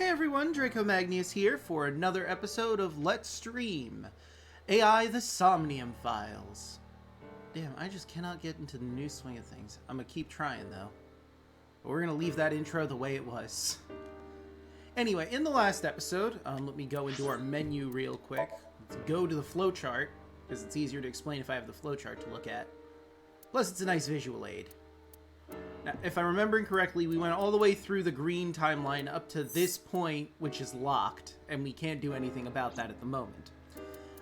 Hey everyone, Draco Magnius here for another episode of Let's Stream AI the Somnium Files. Damn, I just cannot get into the new swing of things. I'm gonna keep trying though. But we're gonna leave that intro the way it was. Anyway, in the last episode, let me go into our menu real quick. Let's go to the flowchart, because it's easier to explain if I have the flowchart to look at. Plus, it's a nice visual aid. Now, if I'm remembering correctly, we went all the way through the green timeline up to this point, which is locked, and we can't do anything about that at the moment.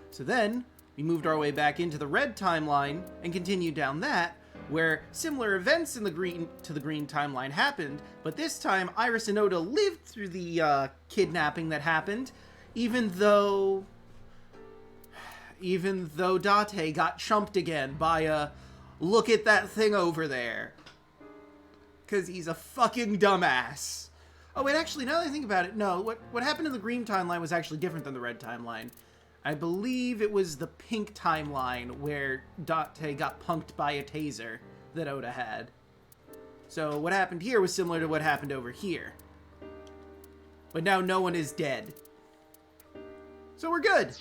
So then, we moved our way back into the red timeline and continued down that, where similar events in the green timeline happened, but this time Iris and Ota lived through the kidnapping that happened, even though Date got chumped again by look at that thing over there. Because he's a fucking dumbass. Oh, wait, actually, now that I think about it, no. What happened in the green timeline was actually different than the red timeline. I believe it was the pink timeline where Date got punked by a taser that Ota had. So what happened here was similar to what happened over here. But now no one is dead. So we're good.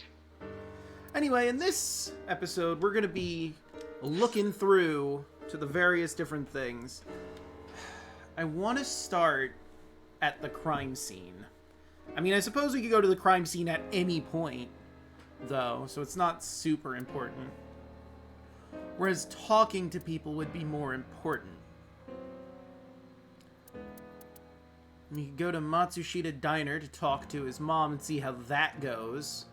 Anyway, in this episode, we're going to be looking through to the various different things. I want to start at the crime scene. I mean, I suppose we could go to the crime scene at any point, though, so it's not super important. Whereas talking to people would be more important. We could go to Matsushita Diner to talk to his mom and see how that goes.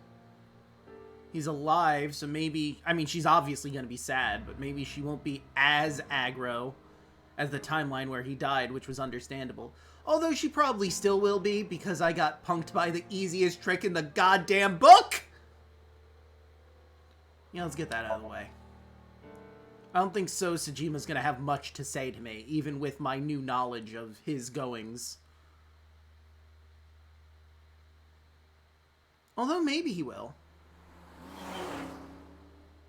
He's alive, so maybe... I mean, she's obviously going to be sad, but maybe she won't be as aggro as the timeline where he died, which was understandable. Although she probably still will be, because I got punked by the easiest trick in the goddamn book! Yeah, let's get that out of the way. I don't think So Sajima's gonna have much to say to me, even with my new knowledge of his goings. Although maybe he will.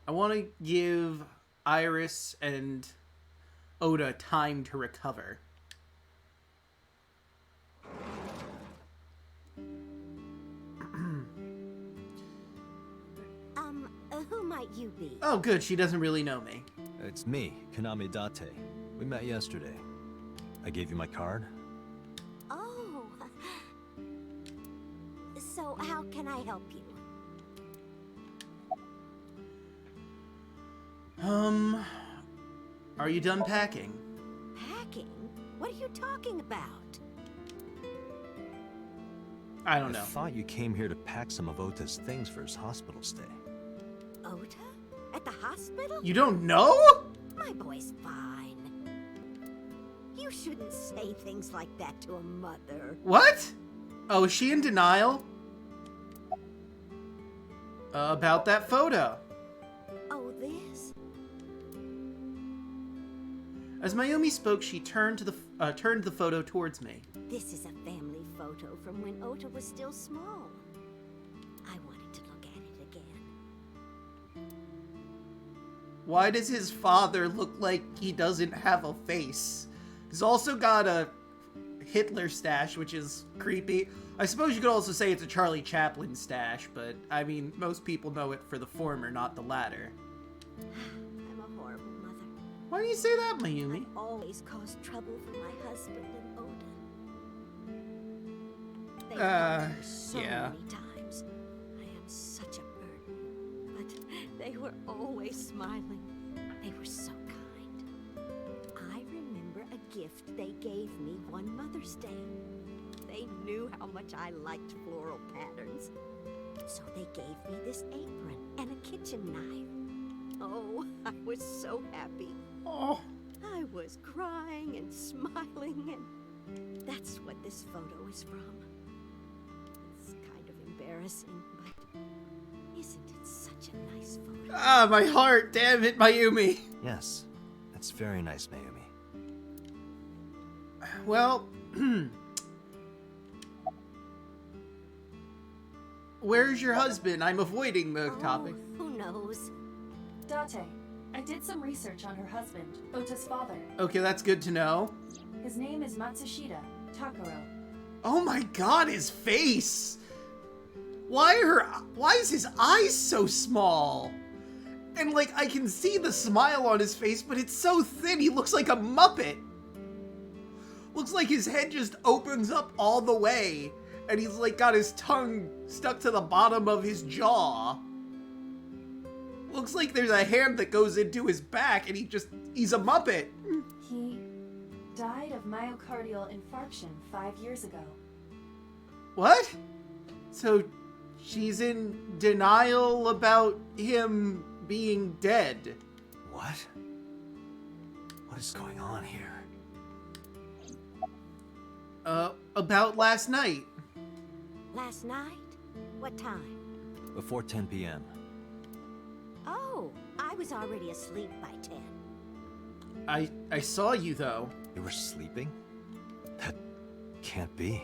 I want to give Iris and Ota time to recover. Who might you be? Oh, good. She doesn't really know me. It's me, Kaname Date. We met yesterday. I gave you my card. Oh. So how can I help you? Are you done packing? Packing? What are you talking about? I don't know. I thought you came here to pack some of Ota's things for his hospital stay. Ota? At the hospital? You don't know? My boy's fine. You shouldn't say things like that to a mother. What? Oh, is she in denial? About that photo. Oh, this? As Mayumi spoke, she turned the photo towards me. This is a family photo from when Ota was still small. I wanted to look at it again. Why does his father look like he doesn't have a face? He's also got a Hitler stash, which is creepy. I suppose you could also say it's a Charlie Chaplin stash, but, I mean, most people know it for the former, not the latter. I'm a horrible mother. Why do you say that, Mayumi? I always caused trouble for my husband and Ota. They helped me so yeah. many times. I am such a burden. But they were always smiling. They were so kind. I remember a gift they gave me one Mother's Day. They knew how much I liked floral patterns. So they gave me this apron and a kitchen knife. Oh, I was so happy. Oh. I was crying and smiling, and that's what this photo is from. It's kind of embarrassing, but isn't it such a nice photo? Ah, my heart! Damn it, Mayumi! Yes, that's very nice, Mayumi. Well, where's your husband? I'm avoiding the topic. Who knows? Date, I did some research on her husband, Ota's father. Okay, that's good to know. His name is Matsushita Takaro. Oh my god, his face! Why is his eyes so small? And like, I can see the smile on his face, but it's so thin, he looks like a Muppet. Looks like his head just opens up all the way, and he's like got his tongue stuck to the bottom of his jaw. Looks like there's a hand that goes into his back, and he's a Muppet. He died of myocardial infarction 5 years ago. What? So she's in denial about him being dead. What? What is going on here? About last night. Last night? What time? Before 10 p.m. Oh, I was already asleep by 10. I saw you, though. You were sleeping? That can't be.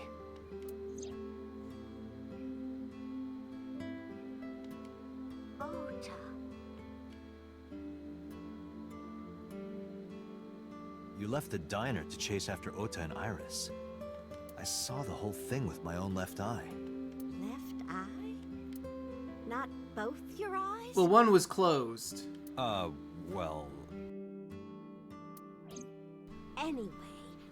Ota. You left the diner to chase after Ota and Iris. I saw the whole thing with my own left eye. Left eye? Not both your eyes? Well, one was closed. Well... Anyway,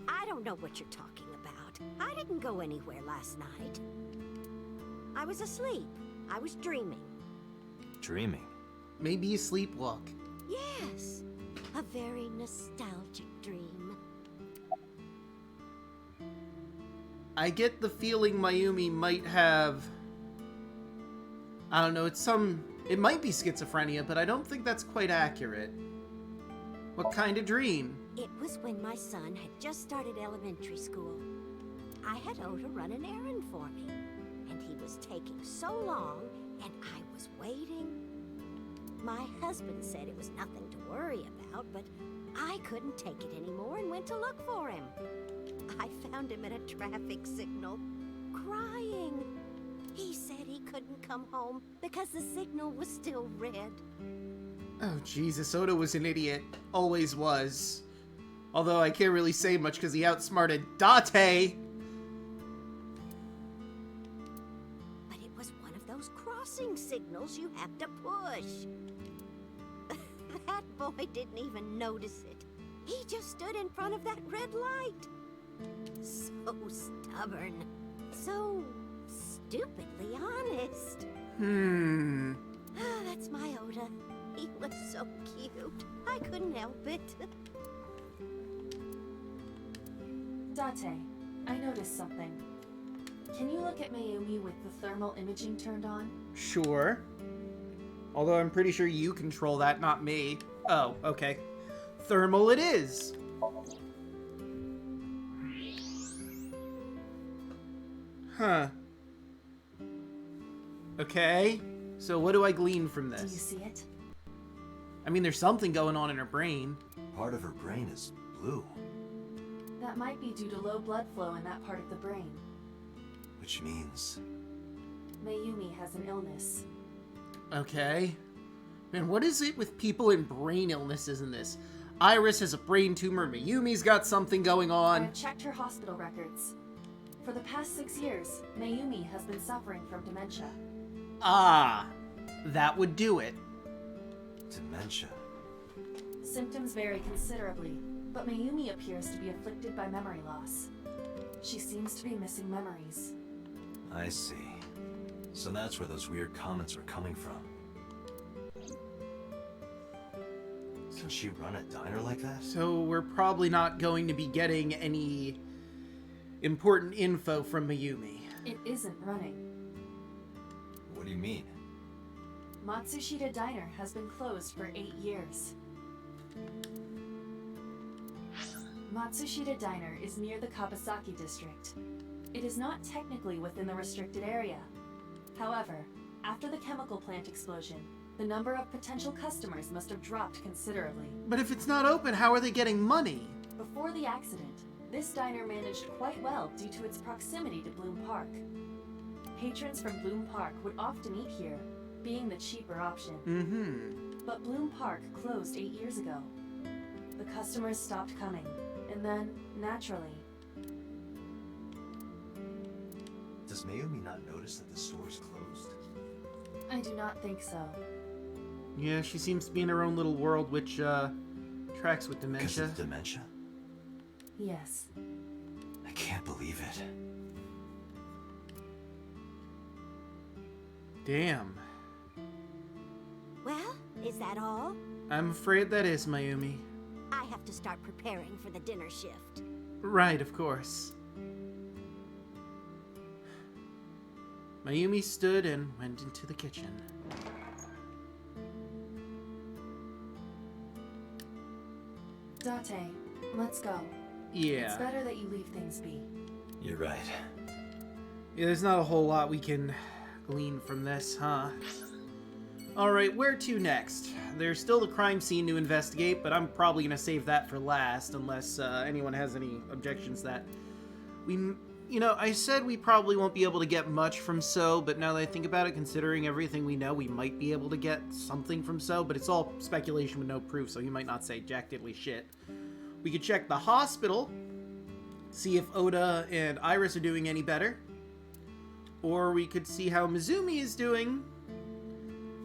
I don't know what you're talking about. I didn't go anywhere last night. I was asleep. I was dreaming. Dreaming? Maybe you sleepwalk. Yes, a very nostalgic dream. I get the feeling Mayumi might have... I don't know, it might be schizophrenia, but I don't think that's quite accurate. What kind of dream? It was when my son had just started elementary school. I had Ota run an errand for me, and he was taking so long, and I was waiting. My husband said it was nothing to worry about, but I couldn't take it anymore and went to look for him. I found him at a traffic signal, crying. He said he couldn't come home because the signal was still red. Oh, Jesus, Ota was an idiot. Always was. Although I can't really say much because he outsmarted Date. But it was one of those crossing signals you have to push. That boy didn't even notice it. He just stood in front of that red light. So stubborn. So stupidly honest. That's my Ota. He was so cute. I couldn't help it. Date, I noticed something. Can you look at Mayumi with the thermal imaging turned on? Sure. Although I'm pretty sure you control that, not me. Oh, okay. Thermal it is. Huh. Okay. So what do I glean from Do you this? see it? I mean, there's something going on in her brain. Part of her brain is blue. That might be due to low blood flow in that part of the brain. Which means... Mayumi has an illness. Okay. Man, what is it with people in brain illnesses in this? Iris has a brain tumor, Mayumi's got something going on. I've checked her hospital records. For the past 6 years, Mayumi has been suffering from dementia. Ah, that would do it. Dementia. Symptoms vary considerably, but Mayumi appears to be afflicted by memory loss. She seems to be missing memories. I see. So that's where those weird comments are coming from. Can she run a diner like that? So we're probably not going to be getting any important info from Mayumi. It isn't running. What do you mean? Matsushita Diner has been closed for 8 years. Matsushita Diner is near the Kabasaki district. It is not technically within the restricted area. However, after the chemical plant explosion, the number of potential customers must have dropped considerably. But if it's not open, how are they getting money? Before the accident, this diner managed quite well due to its proximity to Bloom Park. Patrons from Bloom Park would often eat here, being the cheaper option. But Bloom Park closed 8 years ago. The customers stopped coming, and then, naturally... Does Mayumi not notice that the store is closed? I do not think so. Yeah, she seems to be in her own little world, which, tracks with Because dementia. of dementia? Yes. I can't believe it. Damn. Well, is that all? I'm afraid that is, Mayumi. I have to start preparing for the dinner shift. Right, of course. Mayumi stood and went into the kitchen. Date, let's go. It's Yeah. better that you leave things be. You're right. Yeah, there's not a whole lot we can glean from this, huh? Alright, where to next? There's still the crime scene to investigate, but I'm probably gonna save that for last, unless anyone has any objections that we... You know, I said we probably won't be able to get much from So, but now that I think about it, considering everything we know, we might be able to get something from So, but it's all speculation with no proof, so he might not say jack diddly shit. We could check the hospital, see if Ota and Iris are doing any better. Or we could see how Mizumi is doing,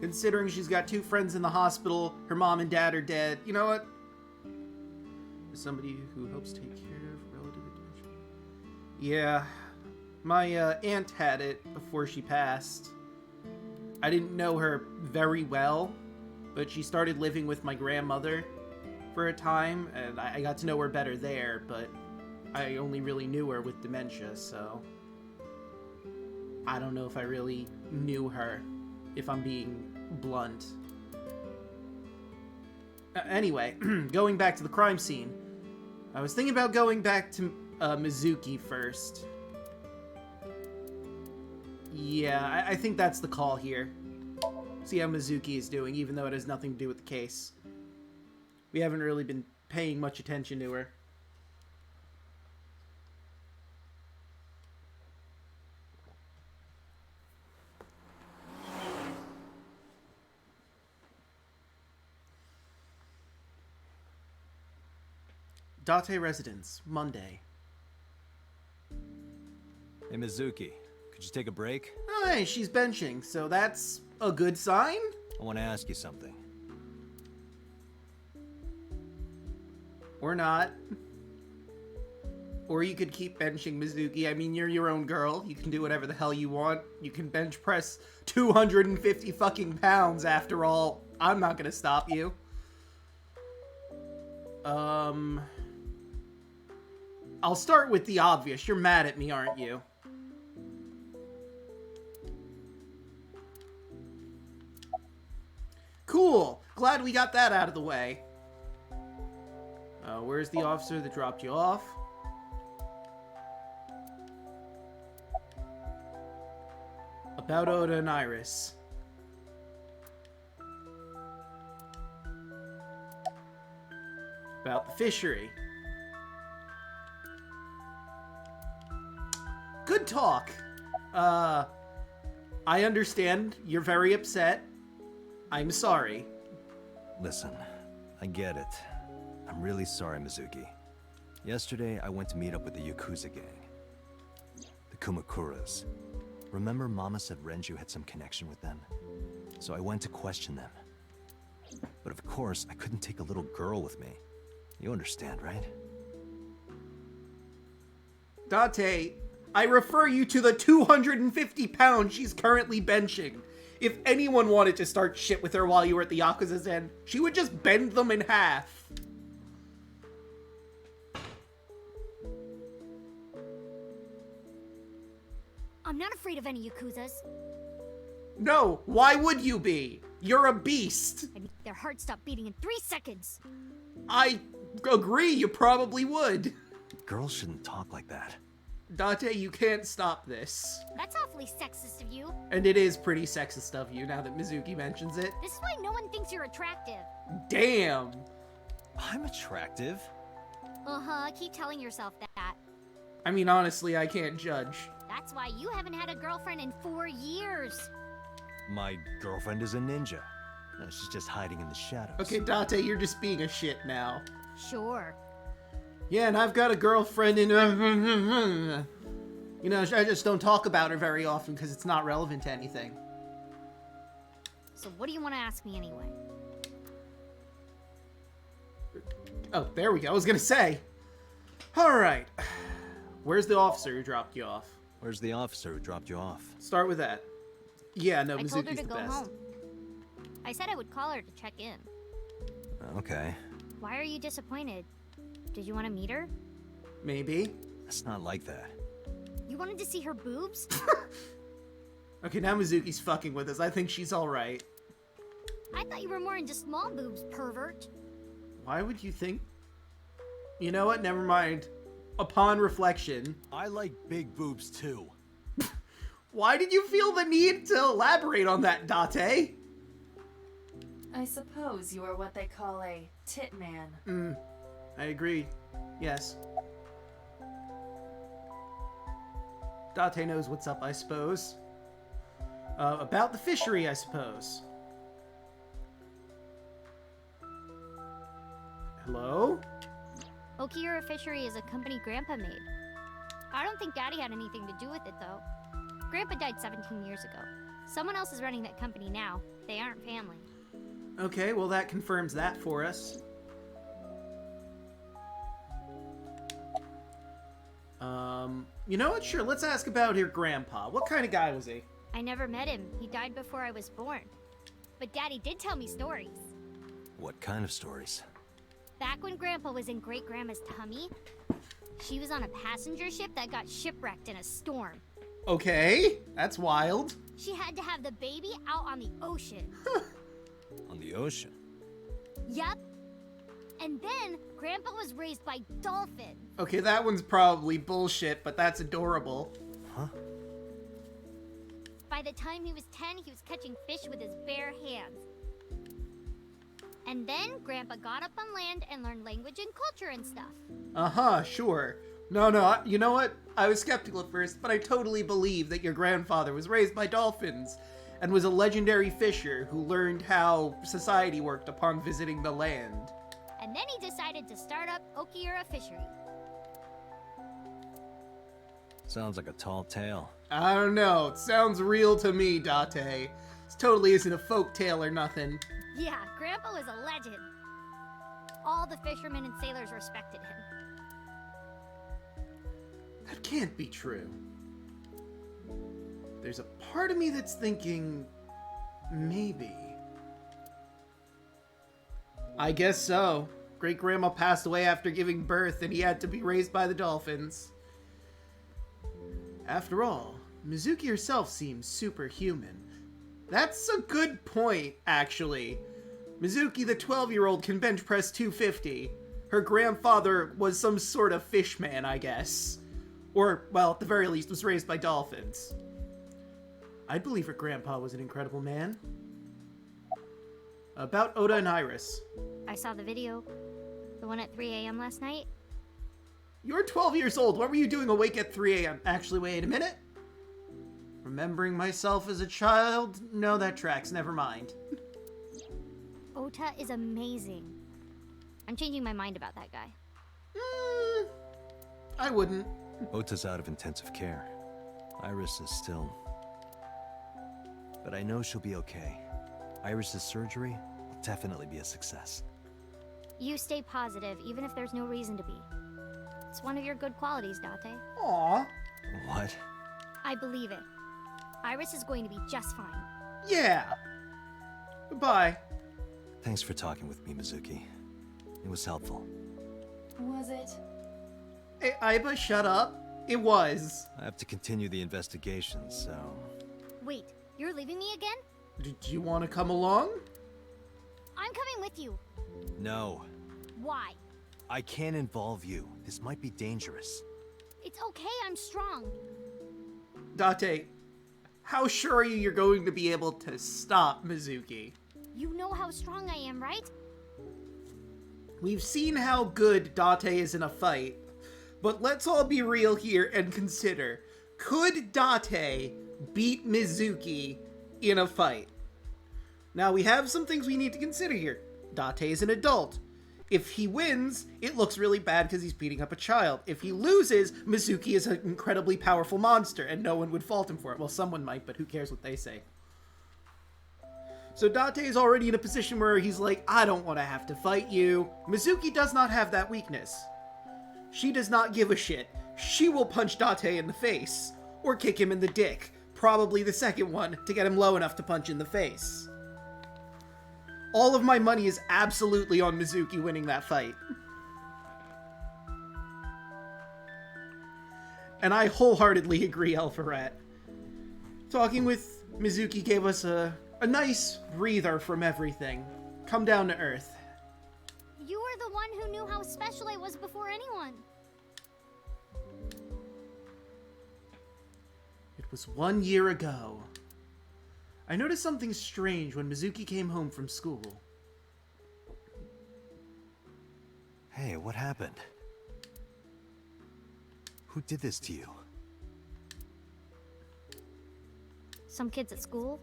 considering she's got 2 friends in the hospital, her mom and dad are dead. You know what? As somebody who helps take care of relative dementia. Yeah, my aunt had it before she passed. I didn't know her very well, but she started living with my grandmother for a time, and I got to know her better there, but I only really knew her with dementia, so I don't know if I really knew her, if I'm being blunt. Anyway, going back to the crime scene, I was thinking about going back to Mizuki first. Yeah, I think that's the call here. See how Mizuki is doing, even though it has nothing to do with the case. We haven't really been paying much attention to her. Date Residence, Monday. Hey, Mizuki, could you take a break? Oh, hey, she's benching, so that's a good sign? I want to ask you something. Or not. Or you could keep benching Mizuki. I mean, you're your own girl. You can do whatever the hell you want. You can bench press 250 fucking pounds after all. I'm not gonna stop you. I'll start with the obvious. You're mad at me, aren't you? Cool. Glad we got that out of the way. Where's the officer that dropped you off? About Ota and Iris. About the fishery. Good talk. I understand you're very upset. I'm sorry. Listen, I get it. I'm really sorry, Mizuki. Yesterday, I went to meet up with the Yakuza gang. The Kumakuras. Remember Mama said Renju had some connection with them? So I went to question them. But of course, I couldn't take a little girl with me. You understand, right? Date, I refer you to the 250 pounds she's currently benching. If anyone wanted to start shit with her while you were at the Yakuza's end, she would just bend them in half. I'm not afraid of any Yakuzas. No, why would you be? You're a beast. I mean, their hearts stop beating in 3 seconds. I agree, you probably would. Girls shouldn't talk like that. Date, you can't stop this. That's awfully sexist of you. And it is pretty sexist of you now that Mizuki mentions it. This is why no one thinks you're attractive. Damn. I'm attractive. Uh-huh, keep telling yourself that. I mean, honestly, I can't judge. That's why you haven't had a girlfriend in 4 years. My girlfriend is a ninja. No, she's just hiding in the shadows. Okay, Date, you're just being a shit now. Sure. Yeah, and I've got a girlfriend in... You You know, I just don't talk about her very often because it's not relevant to anything. So what do you want to ask me anyway? Oh, there we go. I was gonna say. Alright. Where's the officer who dropped you off? Where's the officer who dropped you off? Start with that. Yeah, no, I told her Mizuki's to the go best. home. I said I would call her to check in. Okay. Why are you disappointed? Did you want to meet her? Maybe. It's not like that. You wanted to see her boobs? Okay, now Mizuki's fucking with us. I think she's alright. I thought you were more into small boobs, pervert. Why would you think? You know what? Never mind. Upon reflection, I like big boobs too. why did you feel the need to elaborate on that, Date? I suppose you are what they call a tit man. I agree. Yes. Date knows what's up, I suppose. About the fishery, I suppose. Hello? Okiura Fishery is a company Grandpa made. I don't think Daddy had anything to do with it, though. Grandpa died 17 years ago. Someone else is running that company now. They aren't family. Okay, well that confirms that for us. You know what? Sure, let's ask about your grandpa. What kind of guy was he? I never met him. He died before I was born. But Daddy did tell me stories. What kind of stories? Back when Grandpa was in Great-Grandma's tummy, she was on a passenger ship that got shipwrecked in a storm. Okay, that's wild. She had to have the baby out on the ocean. On the ocean. Yup. And then Grandpa was raised by dolphins. Okay, that one's probably bullshit, but that's adorable. Huh? By the time he was 10, he was catching fish with his bare hands. And then Grandpa got up on land and learned language and culture and stuff. Uh-huh, sure. No, you know what? I was skeptical at first, but I totally believe that your grandfather was raised by dolphins and was a legendary fisher who learned how society worked upon visiting the land. And then he decided to start up Okiura Fishery. Sounds like a tall tale. I don't know. It sounds real to me, Date. This totally isn't a folk tale or nothing. Yeah, Grandpa was a legend. All the fishermen and sailors respected him. That can't be true. There's a part of me that's thinking... maybe. I guess so. Great-grandma passed away after giving birth, and he had to be raised by the dolphins. After all, Mizuki herself seems superhuman. That's a good point, actually. Mizuki, the 12-year-old, can bench press 250. Her grandfather was some sort of fish man, I guess. Or, well, at the very least, was raised by dolphins. I'd believe her grandpa was an incredible man. About Ota and Iris. I saw the video. The one at 3 a.m. last night. You're 12 years old. What were you doing awake at 3 a.m.? Actually, wait a minute. Remembering myself as a child? No, that tracks. Never mind. Ota is amazing. I'm changing my mind about that guy. I wouldn't. Ota's out of intensive care. Iris is still... But I know she'll be okay. Iris's surgery will definitely be a success. You stay positive, even if there's no reason to be. It's one of your good qualities, Date. Aw. What? I believe it. Iris is going to be just fine. Yeah. Goodbye. Thanks for talking with me, Mizuki. It was helpful. Was it? Hey, Aiba, shut up. It was. I have to continue the investigation, so... Wait, you're leaving me again? Do you want to come along? I'm coming with you. No. Why? I can't involve you. This might be dangerous. It's okay, I'm strong. Date, how sure are you you're going to be able to stop Mizuki? You know how strong I am, right? We've seen how good Date is in a fight, but let's all be real here and consider, could Date beat Mizuki in a fight? Now, we have some things we need to consider here. Date is an adult. If he wins, it looks really bad because he's beating up a child. If he loses, Mizuki is an incredibly powerful monster, and no one would fault him for it. Well, someone might, but who cares what they say. So Date is already in a position where he's like, I don't want to have to fight you. Mizuki does not have that weakness. She does not give a shit. She will punch Date in the face, or kick him in the dick. Probably the second one, to get him low enough to punch in the face. All of my money is absolutely on Mizuki winning that fight. And I wholeheartedly agree, Alpharat. Talking with Mizuki gave us a nice breather from everything. Come down to earth. You were the one who knew how special I was before anyone. It was 1 year ago. I noticed something strange when Mizuki came home from school. Hey, what happened? Who did this to you? Some kids at school.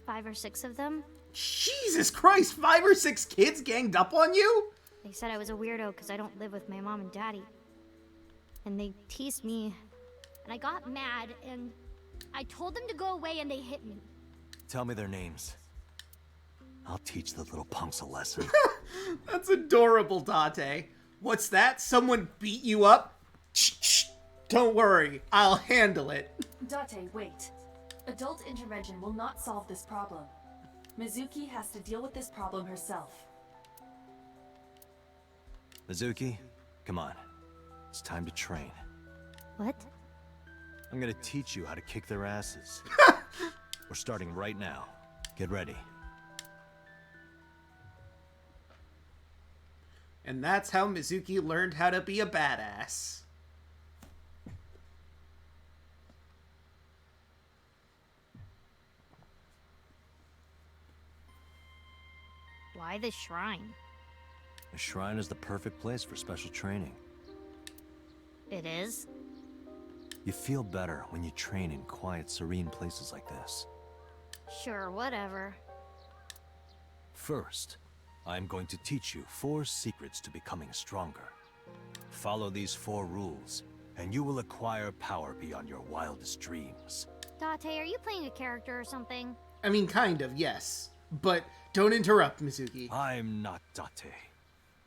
5 or 6 of them. Jesus Christ, 5 or 6 kids ganged up on you? They said I was a weirdo because I don't live with my mom and daddy. And they teased me. And I got mad and I told them to go away and they hit me. Tell me their names. I'll teach the little punks a lesson. That's adorable, Date. What's that? Someone beat you up? Shh. Don't worry, I'll handle it. Date, wait. Adult intervention will not solve this problem. Mizuki has to deal with this problem herself. Mizuki, come on. It's time to train. What? I'm gonna teach you how to kick their asses. We're starting right now. Get ready. And that's how Mizuki learned how to be a badass. Why the shrine? The shrine is the perfect place for special training. It is? You feel better when you train in quiet, serene places like this. Sure, whatever. First, I'm going to teach you 4 secrets to becoming stronger. Follow these 4 rules, and you will acquire power beyond your wildest dreams. Date, are you playing a character or something? I mean, kind of, yes. But don't interrupt, Mizuki. I'm not Date.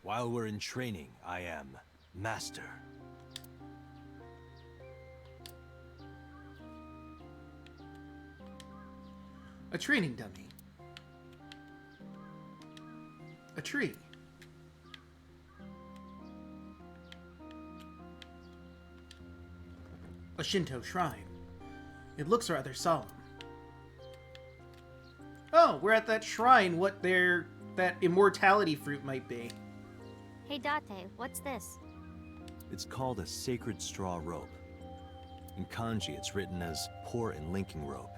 While we're in training, I am Master. A training dummy. A tree. A Shinto shrine. It looks rather solemn. Oh, we're at that shrine. What that immortality fruit might be. Hey Date, what's this? It's called a sacred straw rope. In kanji, it's written as pour and linking rope.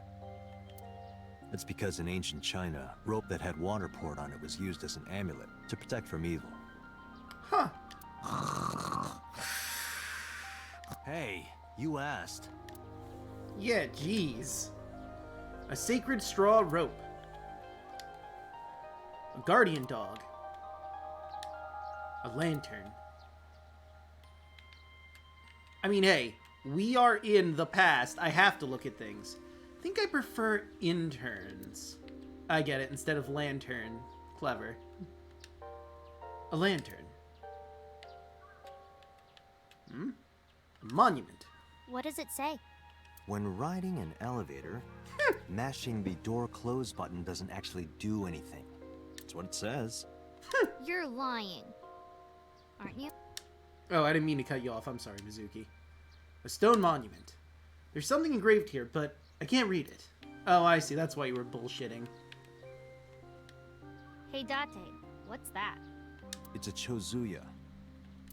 It's because in ancient China, rope that had water poured on it was used as an amulet to protect from evil. Huh. Hey, you asked. Yeah, jeez. A sacred straw rope. A guardian dog. A lantern. I mean, hey, we are in the past. I have to look at things. I think I prefer interns. I get it, instead of lantern. Clever. A lantern. A monument. What does it say? When riding an elevator, mashing the door close button doesn't actually do anything. That's what it says. You're lying. Aren't you? Oh, I didn't mean to cut you off. I'm sorry, Mizuki. A stone monument. There's something engraved here, but I can't read it. Oh, I see. That's why you were bullshitting. Hey Date, what's that? It's a chozuya.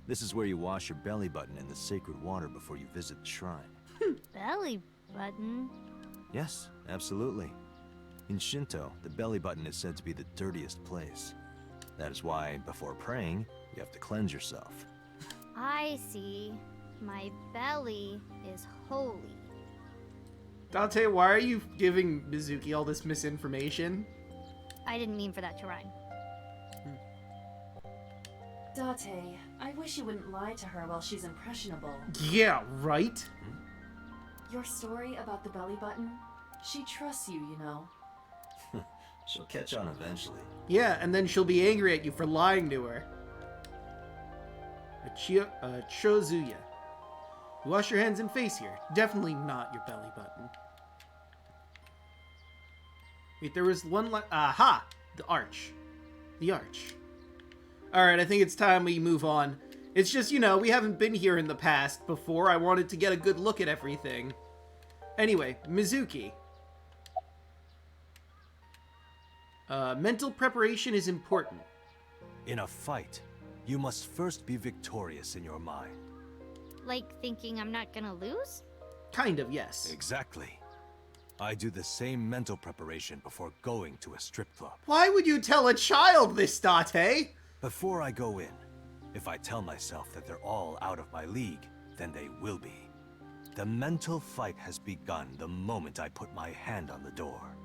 This is where you wash your belly button in the sacred water before you visit the shrine. Belly button? Yes, absolutely. In Shinto, the belly button is said to be the dirtiest place. That is why, before praying, you have to cleanse yourself. I see. My belly is holy. Dante, why are you giving Mizuki all this misinformation? I didn't mean for that to rhyme. Date, I wish you wouldn't lie to her while she's impressionable. Yeah, right? Your story about the belly button, she trusts you, you know. She'll catch on eventually. Yeah, and then she'll be angry at you for lying to her. Chozuya. You wash your hands and face here. Definitely not your belly button. Wait, there was one aha! The arch. The arch. Alright, I think it's time we move on. It's just, you know, we haven't been here in the past before. I wanted to get a good look at everything. Anyway, Mizuki. Mental preparation is important. In a fight, you must first be victorious in your mind. Like thinking I'm not gonna lose? Kind of, yes. Exactly. I do the same mental preparation before going to a strip club. Why would you tell a child this, Date? Before I go in, if I tell myself that they're all out of my league, then they will be. The mental fight has begun the moment I put my hand on the door.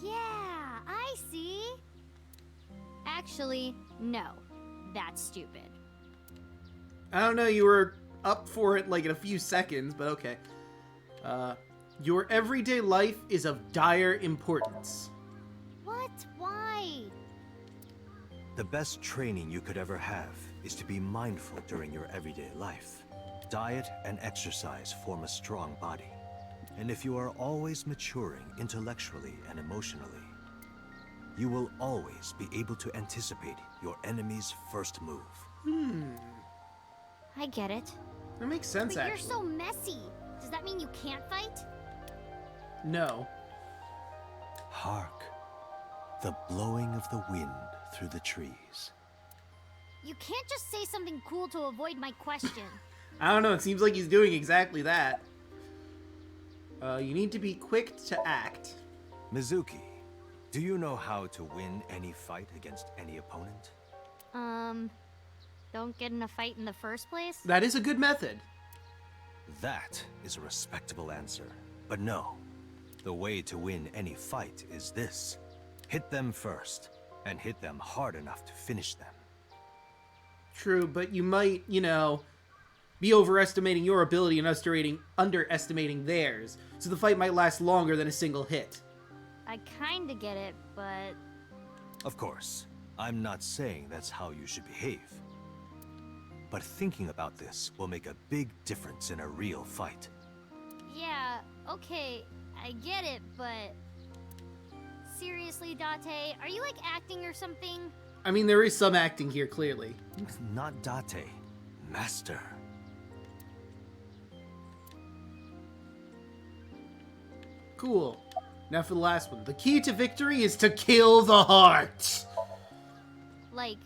Yeah, I see. Actually, no. That's stupid. I don't know, you were up for it like in a few seconds, but okay. Your everyday life is of dire importance. What? Why? The best training you could ever have is to be mindful during your everyday life. Diet and exercise form a strong body. And if you are always maturing intellectually and emotionally, you will always be able to anticipate your enemy's first move. I get it. That makes sense, But you're actually. so messy. Does that mean you can't fight? No. Hark, the blowing of the wind through the trees. You can't just say something cool to avoid my question. I don't know, it seems like he's doing exactly that. You need to be quick to act. Mizuki, do you know how to win any fight against any opponent? Don't get in a fight in the first place? That is a good method. That is a respectable answer. But no, the way to win any fight is this. Hit them first, and hit them hard enough to finish them. True, but you might, you know, be overestimating your ability and underestimating theirs. So the fight might last longer than a single hit. I kinda get it, but... Of course, I'm not saying that's how you should behave. But thinking about this will make a big difference in a real fight. Yeah, okay, I get it, but... Seriously, Date, are you like acting or something? I mean, there is some acting here, clearly. Not Date, Master. Cool. Now for the last one. The key to victory is to kill the heart. Like,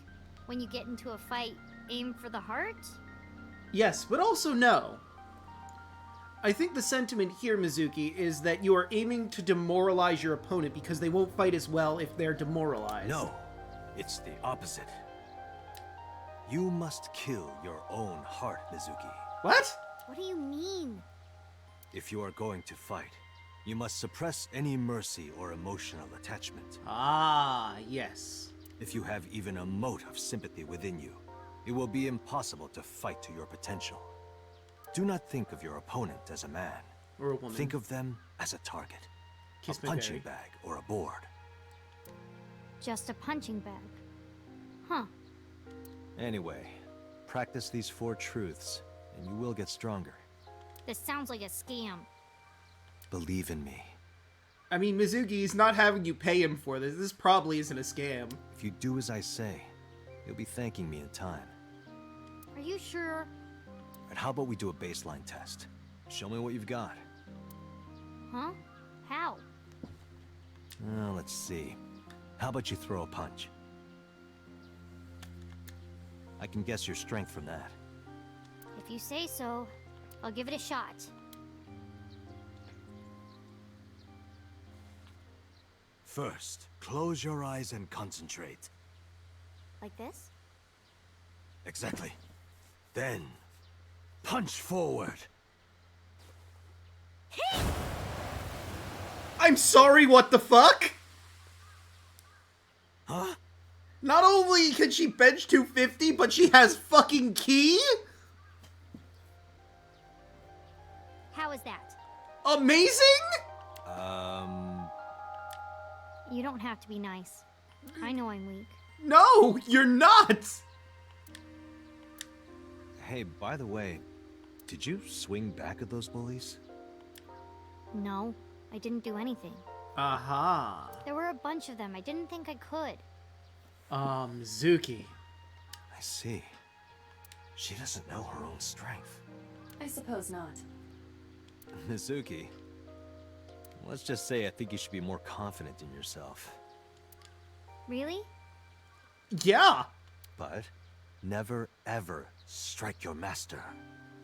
when you get into a fight, aim for the heart? Yes, but also no. I think the sentiment here, Mizuki, is that you are aiming to demoralize your opponent because they won't fight as well if they're demoralized. No, it's the opposite. You must kill your own heart, Mizuki. What? What do you mean? If you are going to fight, you must suppress any mercy or emotional attachment. Ah, yes. If you have even a mote of sympathy within you, it will be impossible to fight to your potential. Do not think of your opponent as a man. Or a woman. Think of them as a target. Kiss a my punching berry. bag or a board. Just a punching bag. Huh. Anyway, practice these 4 truths, and you will get stronger. This sounds like a scam. Believe in me. I mean, Mizuki is not having you pay him for this. This probably isn't a scam. If you do as I say, you'll be thanking me in time. Are you sure? And how about we do a baseline test? Show me what you've got. Huh? How? Let's see. How about you throw a punch? I can guess your strength from that. If you say so, I'll give it a shot. First, close your eyes and concentrate. Like this? Exactly. Then, punch forward. I'm sorry, what the fuck? Huh? Not only can she bench 250, but she has fucking ki? How is that? Amazing? You don't have to be nice. I know I'm weak. No, you're not! Hey, by the way, did you swing back at those bullies? No, I didn't do anything. Aha. There were a bunch of them. I didn't think I could. Mizuki. I see. She doesn't know her own strength. I suppose not. Mizuki, let's just say I think you should be more confident in yourself. Really? Yeah. But never ever strike your master.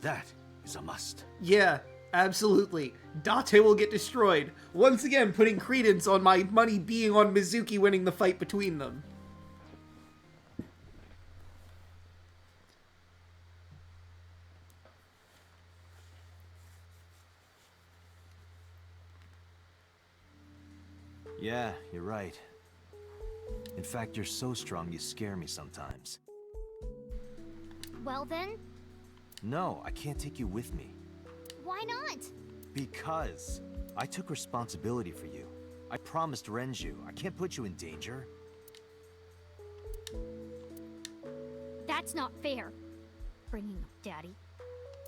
That is a must. Yeah, absolutely. Date will get destroyed. Once again, putting credence on my money being on Mizuki winning the fight between them. Yeah, you're right. In fact, you're so strong you scare me sometimes. Well then, No, I can't take you with me. why not? Because I took responsibility for you. I promised Renju. I can't put you in danger. That's not fair. Bringing up Daddy.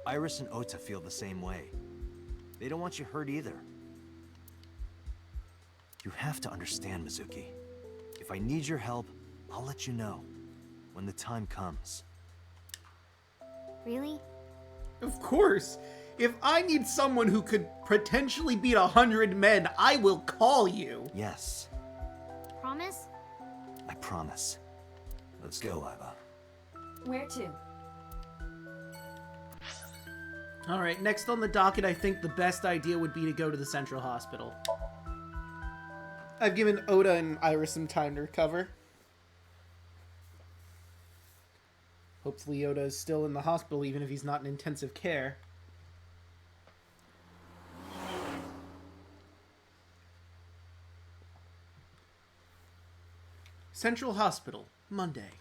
Iris and Ota feel the same way. They don't want you hurt either. You have to understand, Mizuki. If I need your help, I'll let you know when the time comes. Really? Of course. If I need someone who could potentially beat 100 men, I will call you. Yes, Promise? I promise. Let's go, Iva. Where to? Alright, next on the docket, I think the best idea would be to go to the Central Hospital. I've given Ota and Iris some time to recover. Hopefully Ota is still in the hospital even if he's not in intensive care. Central Hospital, Monday.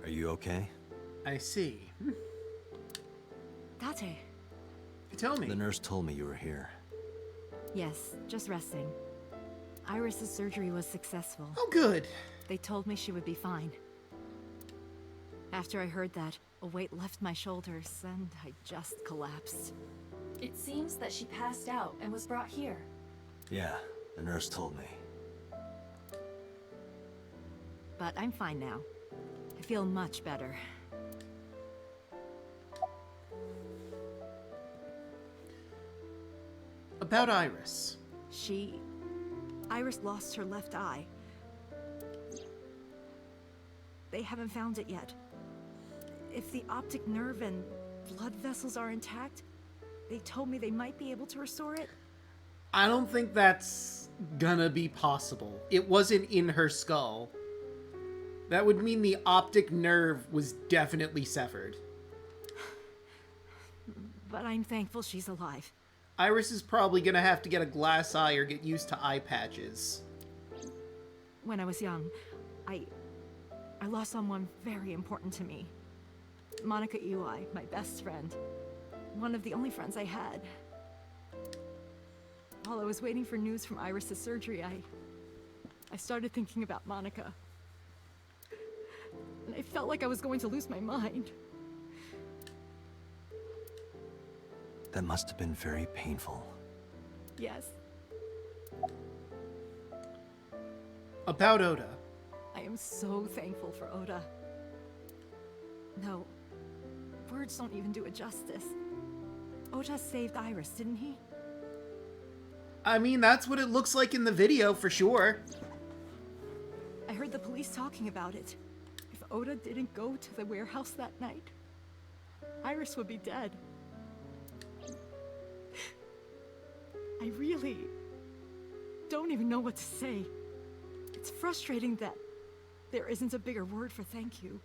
Are you okay? I see. Date. Tell me. The nurse told me you were here. Yes, just resting. Iris's surgery was successful. Oh, good. They told me she would be fine. After I heard that, a weight left my shoulders, and I just collapsed. It seems that she passed out and was brought here. Yeah, the nurse told me. But I'm fine now. I feel much better. About Iris. Iris lost her left eye. They haven't found it yet. If the optic nerve and blood vessels are intact, they told me they might be able to restore it. I don't think that's gonna be possible. It wasn't in her skull. That would mean the optic nerve was definitely severed. But I'm thankful she's alive. Iris is probably gonna have to get a glass eye or get used to eye patches. When I was young, I lost someone very important to me. Monica Iwai, my best friend. One of the only friends I had. While I was waiting for news from Iris's surgery, I started thinking about Monica. And I felt like I was going to lose my mind. That must have been very painful. Yes, About Ota. I am so thankful for Ota. No, words don't even do it justice. Ota saved Iris, didn't he? I mean, that's what it looks like in the video, for sure. I heard the police talking about it. If Ota didn't go to the warehouse that night, Iris would be dead. I really don't even know what to say. It's frustrating that there isn't a bigger word for thank you.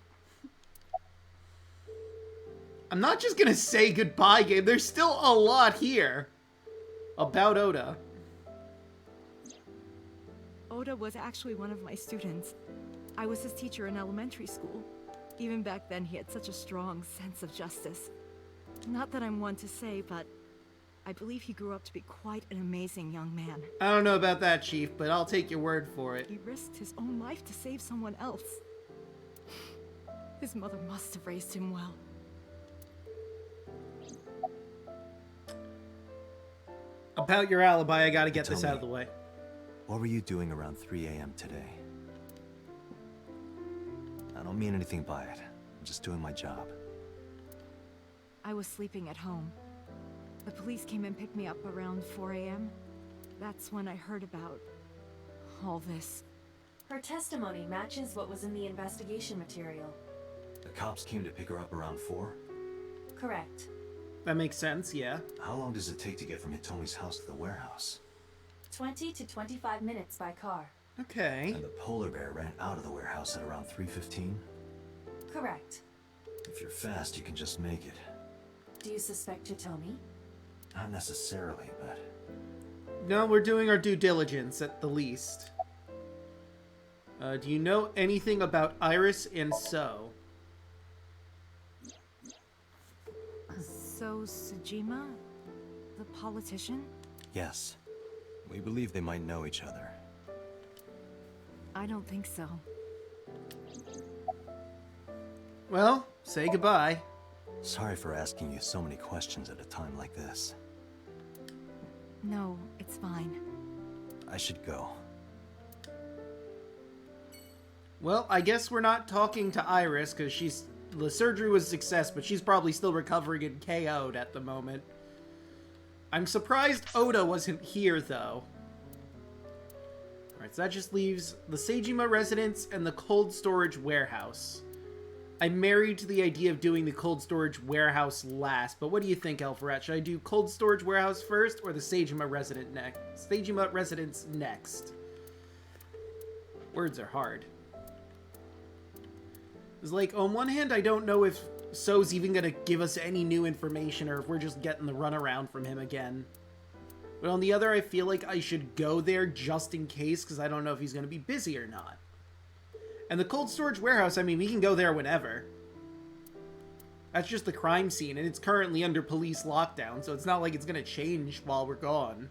I'm not just gonna say goodbye, Gabe. There's still a lot here. About Ota. Ota was actually one of my students. I was his teacher in elementary school. Even back then, he had such a strong sense of justice. Not that I'm one to say, but I believe he grew up to be quite an amazing young man. I don't know about that, Chief, but I'll take your word for it. He risked his own life to save someone else. His mother must have raised him well. About your alibi, I gotta get this Tell out me. of the way. What were you doing around 3 a.m. today? I don't mean anything by it. I'm just doing my job. I was sleeping at home. The police came and picked me up around 4 a.m. That's when I heard about all this. Her testimony matches what was in the investigation material. The cops came to pick her up around 4? Correct. That makes sense, yeah. How long does it take to get from Hitomi's house to the warehouse? 20 to 25 minutes by car. Okay. And the polar bear ran out of the warehouse at around 3:15? Correct. If you're fast, you can just make it. Do you suspect Hitomi? Not necessarily, but... No, we're doing our due diligence, at the least. Do you know anything about Iris and So? So, Sejima? The politician? Yes. We believe they might know each other. I don't think so. Well, say goodbye. Sorry for asking you so many questions at a time like this. No, it's fine. I should go. Well, I guess we're not talking to Iris, because the surgery was a success, but she's probably still recovering and KO'd at the moment. I'm surprised Ota wasn't here, though. Alright, so that just leaves the Sejima residence and the cold storage warehouse. I'm married to the idea of doing the cold storage warehouse last, but what do you think, Alpharet? Should I do cold storage warehouse first, or the Sejima residence next? Words are hard. It's like, on one hand, I don't know if So's even gonna give us any new information, or if we're just getting the runaround from him again. But on the other, I feel like I should go there just in case, because I don't know if he's gonna be busy or not. And the cold storage warehouse, I mean, we can go there whenever. That's just the crime scene, and it's currently under police lockdown, so it's not like it's gonna change while we're gone.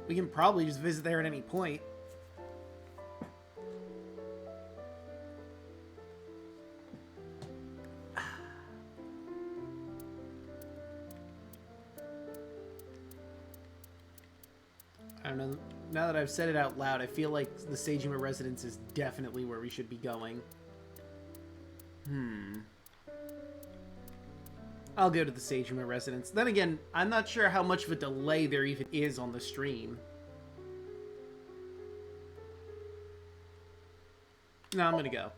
We can probably just visit there at any point. I don't know. Now that I've said it out loud, I feel like the Sejima residence is definitely where we should be going. I'll go to the Sejima residence. Then again, I'm not sure how much of a delay there even is on the stream. No, I'm gonna go.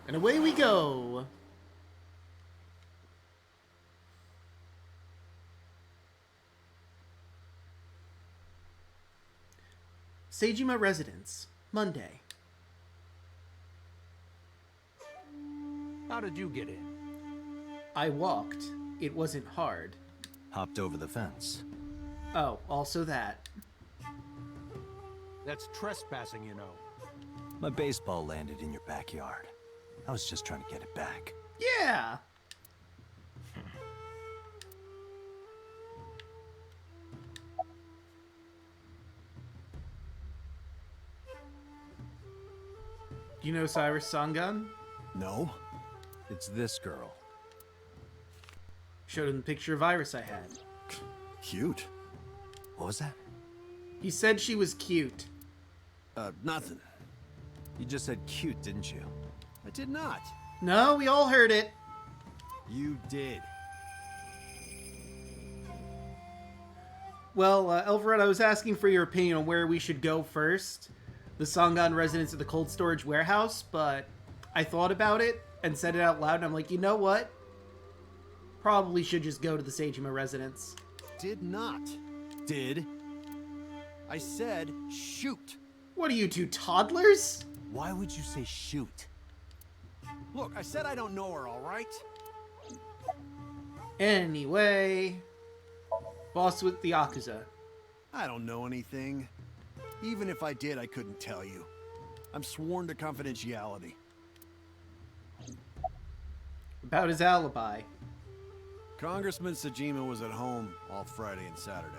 And away we go! Sejima residence, Monday. How did you get in? I walked. It wasn't hard. Hopped over the fence. Oh, also that. That's trespassing, you know. My baseball landed in your backyard. I was just trying to get it back. Yeah! Do you know Cyrus Sangan? No? It's this girl. Showed him the picture of Iris I had. Cute. What was that? He said she was cute. Nothing. You just said cute, didn't you? I did not. No, we all heard it. You did. Well, Alfred, I was asking for your opinion on where we should go first. The Sangan residence or the cold storage warehouse, but I thought about it and said it out loud, and I'm like, you know what? Probably should just go to the Sejima residence. Did not. Did? I said shoot. What are you two, toddlers? Why would you say shoot? Look, I said I don't know her, all right? Anyway, boss with the Yakuza. I don't know anything. Even if I did, I couldn't tell you. I'm sworn to confidentiality. About his alibi. Congressman Sajima was at home all Friday and Saturday.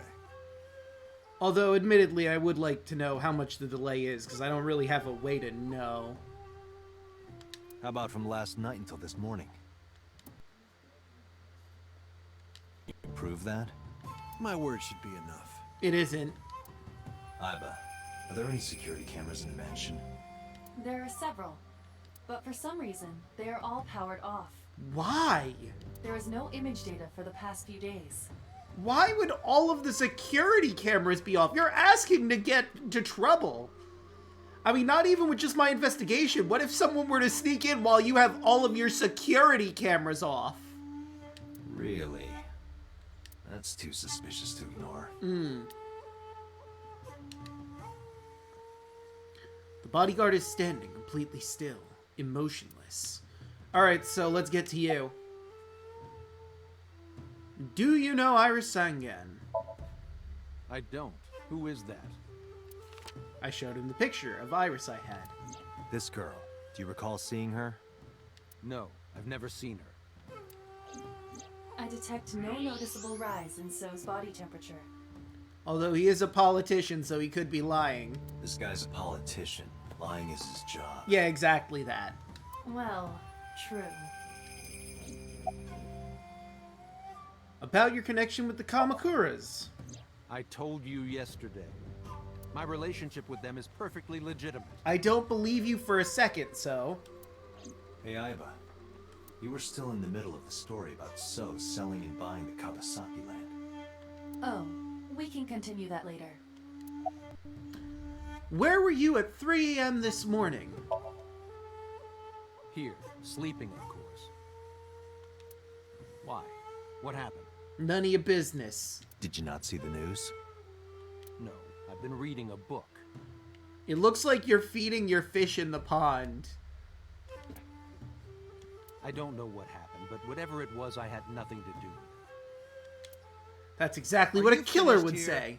Although, admittedly, I would like to know how much the delay is, because I don't really have a way to know. How about from last night until this morning? You prove that? My word should be enough. It isn't. Iba, are there any security cameras in the mansion? There are several, but for some reason, they are all powered off. Why? There is no image data for the past few days. Why would all of the security cameras be off? You're asking to get into trouble. I mean, not even with just my investigation. What if someone were to sneak in while you have all of your security cameras off? Really? That's too suspicious to ignore. The bodyguard is standing completely still, emotionless. Alright, so let's get to you. Do you know Iris Sangan? I don't. Who is that? I showed him the picture of Iris I had. This girl, do you recall seeing her? No, I've never seen her. I detect no noticeable rise in So's body temperature. Although he is a politician, so he could be lying. This guy's a politician. Lying is his job. Yeah, exactly that. Well, true. About your connection with the Kamakuras. I told you yesterday. My relationship with them is perfectly legitimate. I don't believe you for a second, so... Hey, Iba. You were still in the middle of the story about So selling and buying the Kawasaki land. Oh, we can continue that later. Where were you at 3 a.m. this morning? Here, sleeping, of course. Why? What happened? None of your business. Did you not see the news? No, I've been reading a book. It looks like you're feeding your fish in the pond. I don't know what happened, but whatever it was, I had nothing to do with it. That's exactly Are what a you killer finished would here? say.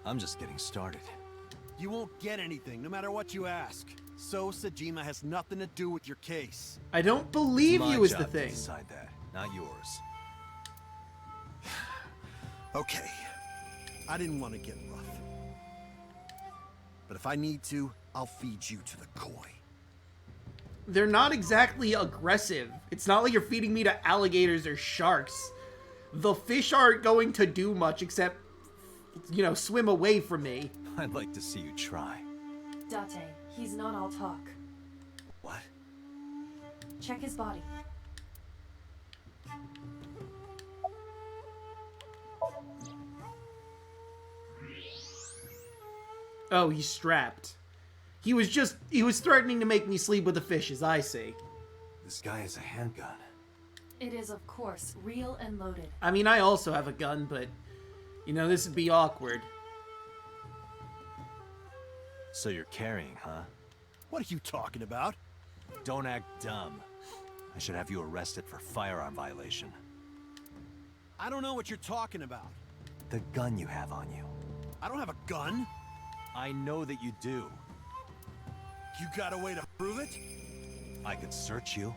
I'm just getting started. You won't get anything, no matter what you ask. So Sajima has nothing to do with your case. I don't believe It's my you is the job to thing. decide that, not yours. Okay, I didn't want to get rough. But if I need to, I'll feed you to the koi. They're not exactly aggressive. It's not like you're feeding me to alligators or sharks. The fish aren't going to do much except, you know, swim away from me. I'd like to see you try. Date, he's not all talk. What? Check his body. Oh, he's strapped. He was threatening to make me sleep with the fishes, I see. This guy has a handgun. It is, of course, real and loaded. I mean, I also have a gun, but, you know, this would be awkward. So you're carrying, huh? What are you talking about? Don't act dumb. I should have you arrested for firearm violation. I don't know what you're talking about. The gun you have on you. I don't have a gun. I know that you do. You got a way to prove it? I could search you.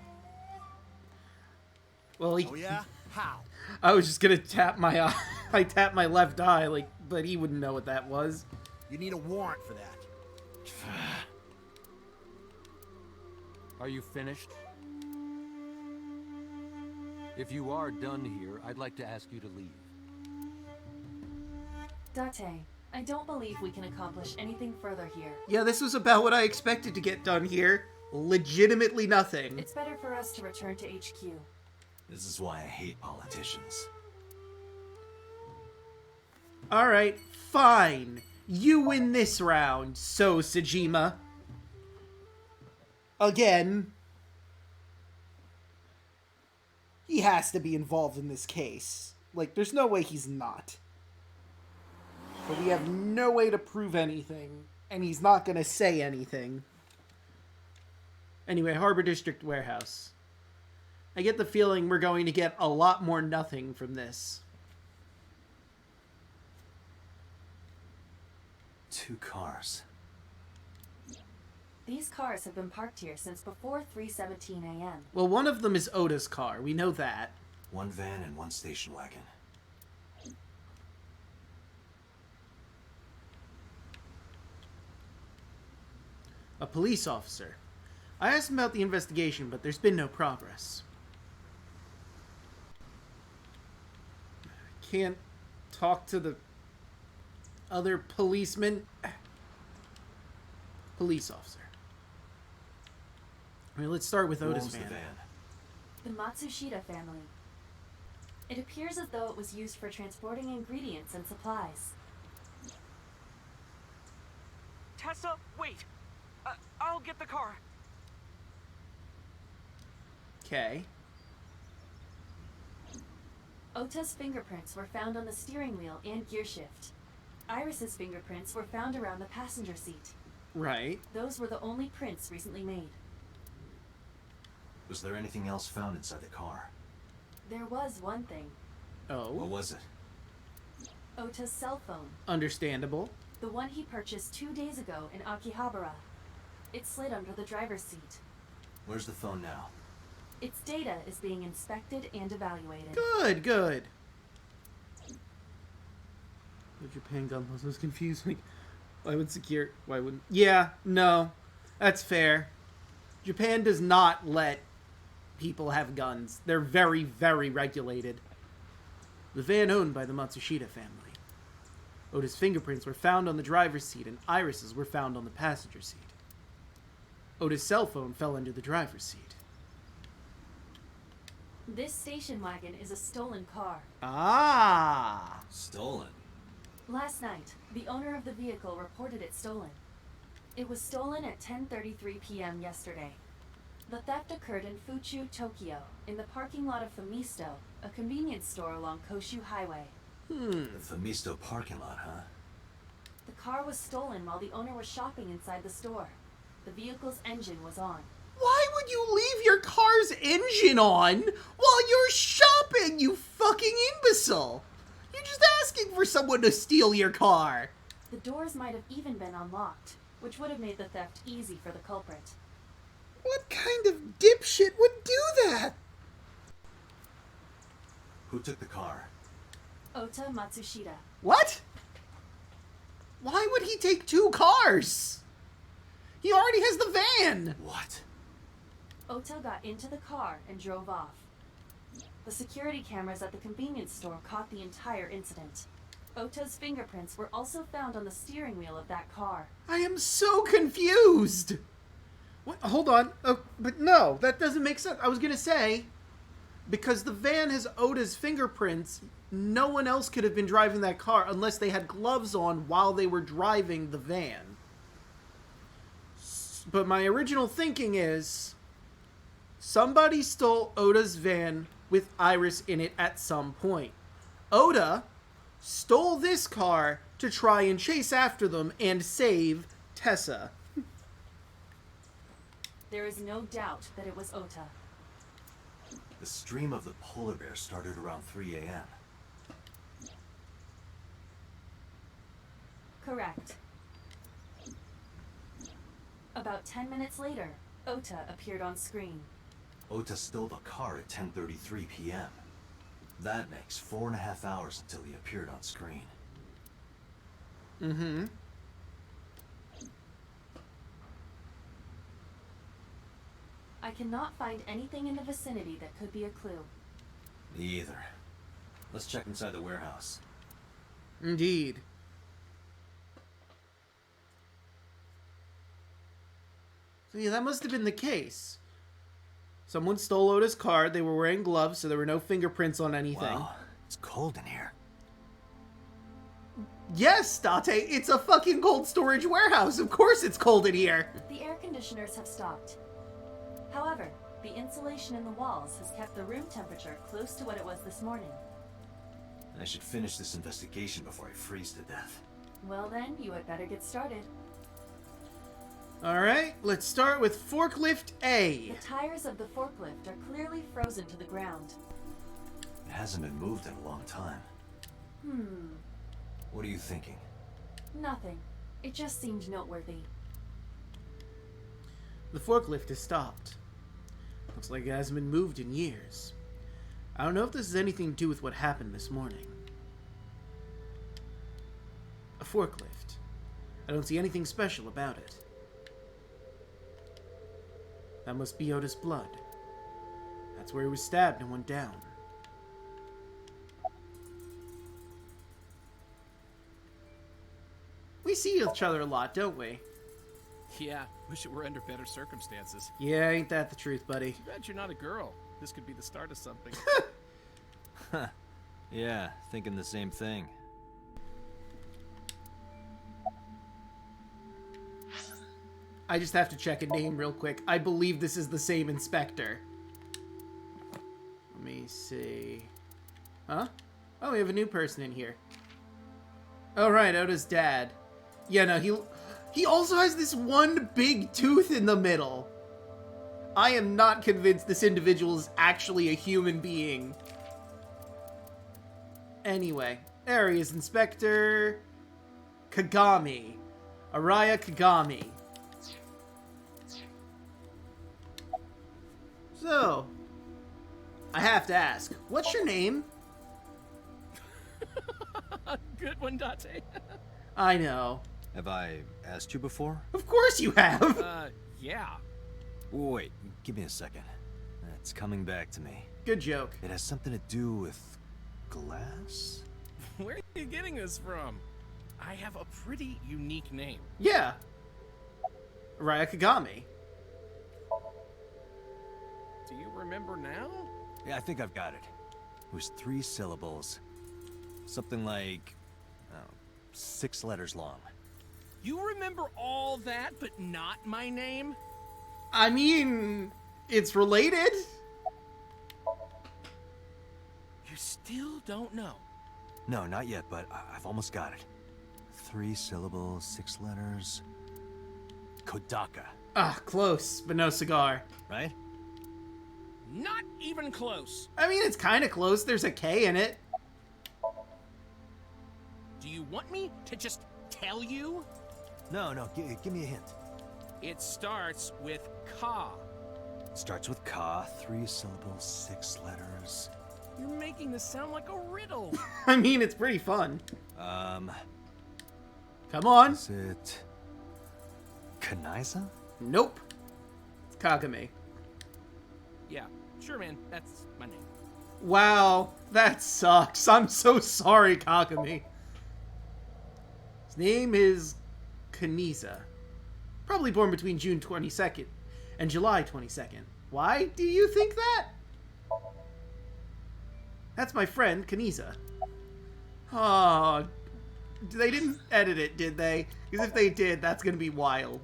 Well, Oh yeah? How? I was just gonna tap my eye. I tapped my left eye, like, but he wouldn't know what that was. You need a warrant for that. Are you finished? If you are done here, I'd like to ask you to leave. Date, I don't believe we can accomplish anything further here. Yeah, this was about what I expected to get done here. Legitimately nothing. It's better for us to return to HQ. This is why I hate politicians. Alright, fine. You win this round, so Sajima. Again. He has to be involved in this case. Like, there's no way he's not. But we have no way to prove anything, and he's not gonna say anything. Anyway, Harbor District Warehouse. I get the feeling we're going to get a lot more nothing from this. 2 cars. These cars have been parked here since before 3:17 a.m. Well, one of them is Ota's car. We know that. 1 van and 1 station wagon. A police officer. I asked him about the investigation, but there's been no progress. Can't talk to the other policeman. Police officer. I mean, let's start with Who Ota's owns the van. van? The Matsushita family. It appears as though it was used for transporting ingredients and supplies. Tessa, wait! I'll get the car. Okay. Ota's fingerprints were found on the steering wheel and gearshift. Iris's fingerprints were found around the passenger seat. Right. Those were the only prints recently made. Was there anything else found inside the car? There was one thing. What Oh. was it? Ota's cell phone. Understandable. The one he purchased 2 days ago in Akihabara. It slid under the driver's seat. Where's the phone now? Its data is being inspected and evaluated. Good, good. The Japan gun laws was confusing. Why wouldn't... Yeah, no. That's fair. Japan does not let people have guns. They're very, very regulated. The van owned by the Matsushita family. Ota's fingerprints were found on the driver's seat and Iris's were found on the passenger seat. Ota's cell phone fell under the driver's seat. This station wagon is a stolen car. Ah! Stolen. Last night, the owner of the vehicle reported it stolen. It was stolen at 10:33 p.m. yesterday. The theft occurred in Fuchu, Tokyo, in the parking lot of Famisto, a convenience store along Koshu Highway. The Famisto parking lot, huh? The car was stolen while the owner was shopping inside the store. The vehicle's engine was on. Why would you leave your car's engine on while you're shopping, you fucking imbecile? You're just asking for someone to steal your car. The doors might have even been unlocked, which would have made the theft easy for the culprit. What kind of dipshit would do that? Who took the car? Ota Matsushita. What? Why would he take 2 cars? He already has the van. What? Ota got into the car and drove off. The security cameras at the convenience store caught the entire incident. Ota's fingerprints were also found on the steering wheel of that car. I am so confused. What? Hold on. But no, that doesn't make sense. I was going to say, because the van has Ota's fingerprints, no one else could have been driving that car unless they had gloves on while they were driving the van. But my original thinking is, somebody stole Ota's van with Iris in it at some point. Ota stole this car to try and chase after them and save Tessa. There is no doubt that it was Ota. The stream of the polar bear started around 3 a.m. Correct. About 10 minutes later, Ota appeared on screen. Ota stole the car at 10:33 p.m. That makes 4.5 hours until he appeared on screen. Mm-hmm. I cannot find anything in the vicinity that could be a clue. Me either. Let's check inside the warehouse. Indeed. So yeah, that must have been the case. Someone stole Ota's car, they were wearing gloves, so there were no fingerprints on anything. Wow, it's cold in here. Yes, Date, it's a fucking cold storage warehouse. Of course it's cold in here. The air conditioners have stopped. However, the insulation in the walls has kept the room temperature close to what it was this morning. I should finish this investigation before I freeze to death. Well then, you had better get started. Alright, let's start with forklift A. The tires of the forklift are clearly frozen to the ground. It hasn't been moved in a long time. What are you thinking? Nothing. It just seemed noteworthy. The forklift is stopped. Looks like it hasn't been moved in years. I don't know if this has anything to do with what happened this morning. A forklift. I don't see anything special about it. That must be Ota's blood. That's where he was stabbed and went down. We see each other a lot, don't we? Yeah, wish it were under better circumstances. Yeah, ain't that the truth, buddy? Too bad you're not a girl. This could be the start of something. Yeah, thinking the same thing. I just have to check a name real quick. I believe this is the same inspector. Let me see. Huh? Oh, we have a new person in here. Oh, right, Ota's dad. Yeah, no, he also has this one big tooth in the middle. I am not convinced this individual is actually a human being. Anyway, there he is, Inspector Kagami. Araya Kagami. So, I have to ask, what's your name? Good one, Date. I know. Have I asked you before? Of course you have! Yeah. Wait, give me a second. It's coming back to me. Good joke. It has something to do with glass? Where are you getting this from? I have a pretty unique name. Yeah. Araya Kagami. Do you remember now? Yeah, I think I've got it. It was 3 syllables. Something like, 6 letters long. You remember all that, but not my name? I mean, it's related. You still don't know. No, not yet, but I've almost got it. 3 syllables, 6 letters. Kodaka, Ah, close, but no cigar. right? Not even close. I mean, it's kind of close. There's a K in it. Do you want me to just tell you? No, give me a hint. It starts with Ka. Starts with Ka, 3 syllables, 6 letters. You're making this sound like a riddle. I mean, it's pretty fun. Um, Come on. is it Kanaiza? Nope. It's Kagami. Yeah, sure, man. That's my name. Wow, that sucks. I'm so sorry, Kagami. His name is Kaniza. Probably born between June 22nd and July 22nd. Why do you think that? That's my friend, Kaniza. Oh, they didn't edit it, did they? Because if they did, that's going to be wild.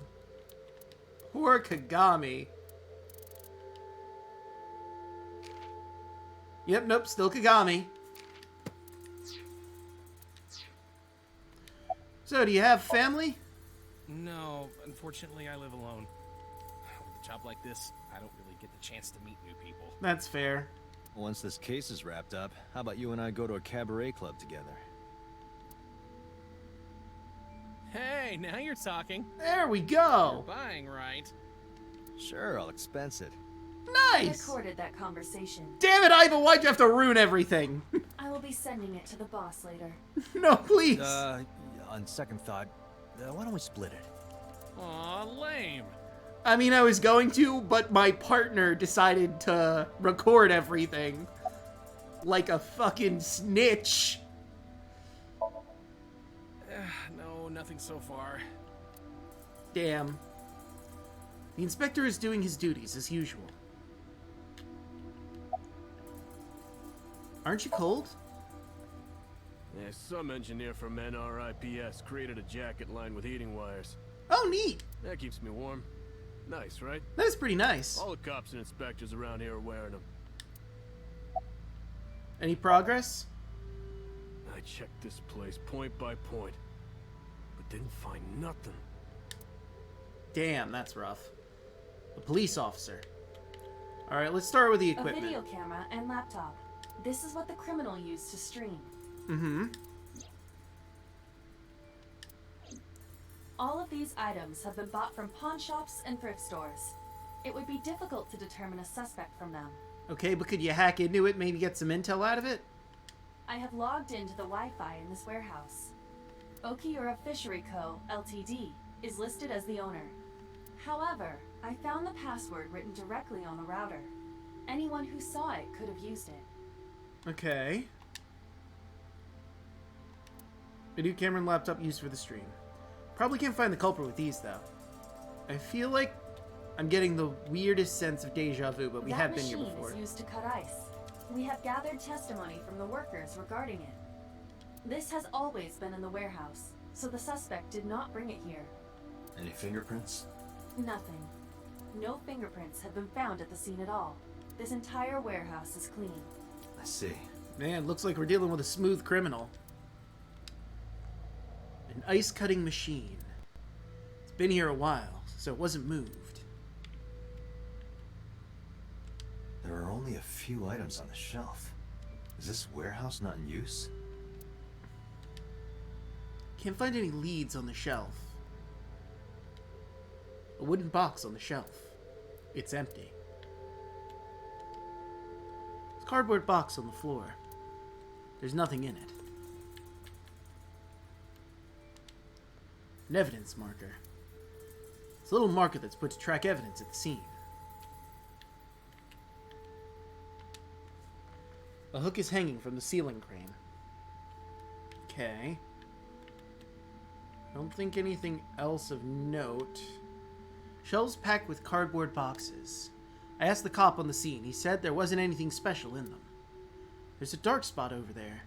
Poor Kagami. Yep, nope, still Kagami. So, do you have family? No, unfortunately, I live alone. With a job like this, I don't really get the chance to meet new people. That's fair. Once this case is wrapped up, how about you and I go to a cabaret club together? Hey, now you're talking. There we You're go. buying, right? Sure, I'll expense it. I Nice. recorded that conversation. Damn it, Iva, why'd you have to ruin everything? I will be sending it to the boss later. No, please. On second thought, why don't we split it? Aw, lame. I mean, I was going to, but my partner decided to record everything. Like a fucking snitch. No, nothing so far. Damn. The inspector is doing his duties as usual. Aren't you cold? Yeah, some engineer from NRIPS created a jacket lined with heating wires. Oh, neat. That keeps me warm. Nice, right? That's pretty nice. All the cops and inspectors around here are wearing them. Any progress? I checked this place point by point, but didn't find nothing. Damn, that's rough. A police officer. Alright, let's start with the equipment. A video camera and laptop. This is what the criminal used to stream. Mm-hmm. All of these items have been bought from pawn shops and thrift stores. It would be difficult to determine a suspect from them. Okay, but could you hack into it, maybe get some intel out of it? I have logged into the Wi-Fi in this warehouse. Okiura Fishery Co., Ltd. is listed as the owner. However, I found the password written directly on the router. Anyone who saw it could have used it. Okay. Video camera and laptop used for the stream. Probably can't find the culprit with these, though. I feel like I'm getting the weirdest sense of deja vu, but we have been here before. That machine is used to cut ice. We have gathered testimony from the workers regarding it. This has always been in the warehouse, so the suspect did not bring it here. Any fingerprints? Nothing. No fingerprints have been found at the scene at all. This entire warehouse is clean. I see. Man, looks like we're dealing with a smooth criminal. An ice-cutting machine. It's been here a while, so it wasn't moved. There are only a few items on the shelf. Is this warehouse not in use? Can't find any leads on the shelf. A wooden box on the shelf. It's empty. It's a cardboard box on the floor. There's nothing in it. An evidence marker. It's a little marker that's put to track evidence at the scene. A hook is hanging from the ceiling crane. Okay. I don't think anything else of note. Shelves packed with cardboard boxes. I asked the cop on the scene. He said there wasn't anything special in them. There's a dark spot over there.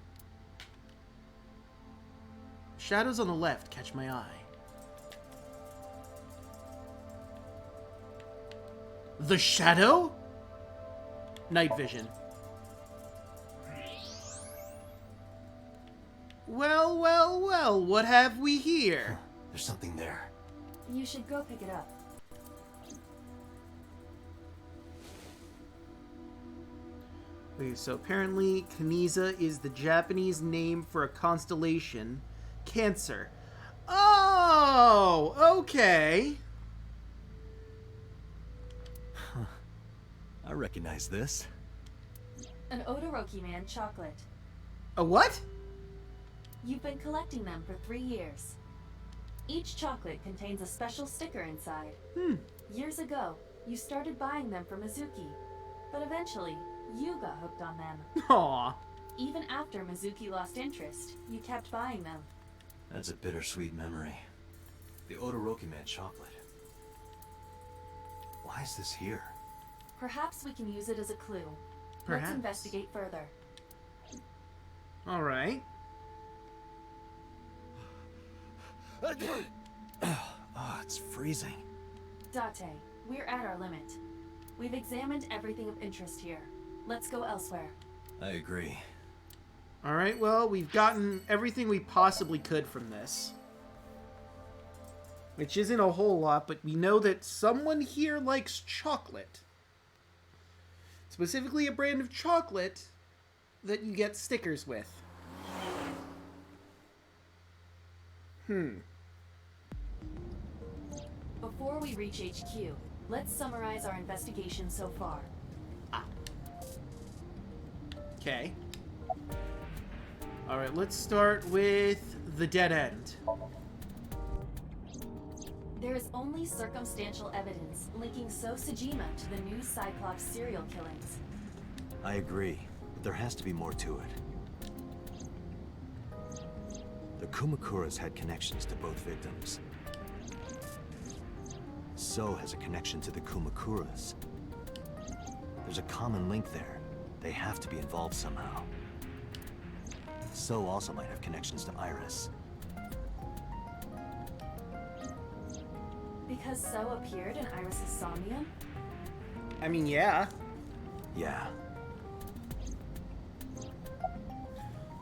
Shadows on the left catch my eye. The shadow? Night vision. Well, well, well, what have we here? There's something there. You should go pick it up. Okay, so apparently Kaniza is the Japanese name for a constellation. Cancer. Oh, okay. I recognize this. An Odoroki Man chocolate. A what? You've been collecting them for 3 years. Each chocolate contains a special sticker inside. Years ago, you started buying them for Mizuki, but eventually, you got hooked on them. Aw. Even after Mizuki lost interest, you kept buying them. That's a bittersweet memory. The Odoroki Man chocolate. Why is this here? Perhaps we can use it as a clue. Perhaps. Let's investigate further. Alright. Oh, it's freezing. Date, we're at our limit. We've examined everything of interest here. Let's go elsewhere. I agree. Alright, well, we've gotten everything we possibly could from this. Which isn't a whole lot, but we know that someone here likes chocolate. Specifically a brand of chocolate that you get stickers with. Before we reach HQ, let's summarize our investigation so far. Okay. Alright, let's start with the dead end. There is only circumstantial evidence linking So Sejima to the new Cyclops serial killings. I agree, but there has to be more to it. The Kumakuras had connections to both victims. So has a connection to the Kumakuras. There's a common link there. They have to be involved somehow. So also might have connections to Iris. Because So appeared in Iris's Somnium? I mean, yeah. Yeah.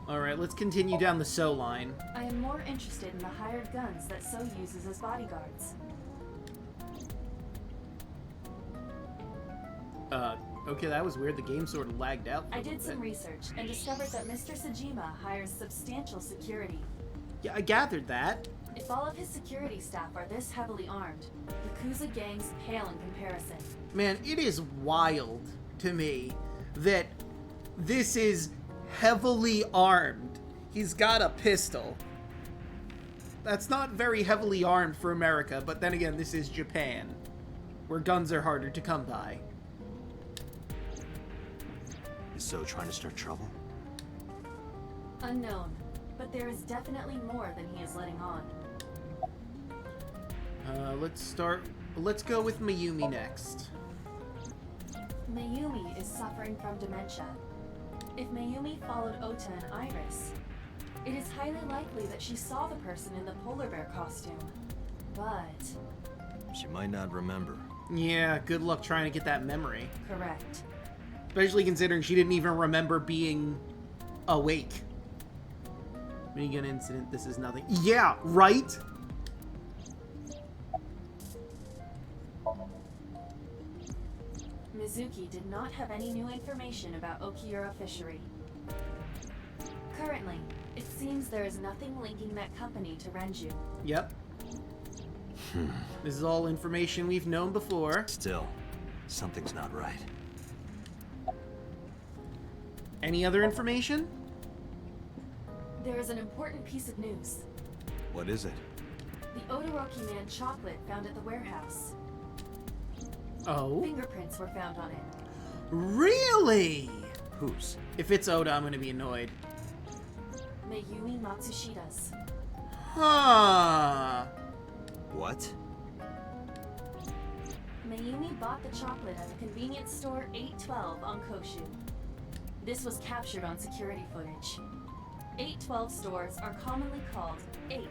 Alright, let's continue down the So line. I am more interested in the hired guns that So uses as bodyguards. Okay, that was weird. The game sort of lagged out for a I little did some bit. research and discovered that Mr. Sajima hires substantial security. Yeah, I gathered that. If all of his security staff are this heavily armed, the Yakuza gangs pale in comparison. Man, it is wild to me that this is heavily armed. He's got a pistol. That's not very heavily armed for America, but then again, this is Japan, where guns are harder to come by. Is So trying to start trouble? Unknown, but there is definitely more than he is letting on. Let's go with Mayumi next. Mayumi is suffering from dementia. If Mayumi followed Ota and Iris, it is highly likely that she saw the person in the polar bear costume. But... She might not remember. Yeah, good luck trying to get that memory. correct. Especially considering she didn't even remember being awake. Minigun incident, this is nothing. Yeah, right? Mizuki did not have any new information about Okiura Fishery. Currently, it seems there is nothing linking that company to Renju. Yep. This is all information we've known before. Still, something's not right. Any other information? There is an important piece of news. What is it? The Odoroki Man chocolate found at the warehouse. Oh? Fingerprints were found on it. Really? Whose? If it's Oda, I'm gonna be annoyed. Mayumi Matsushida's. Huh. What? Mayumi bought the chocolate at the convenience store 812 on Koshu. This was captured on security footage. 812 stores are commonly called 8s.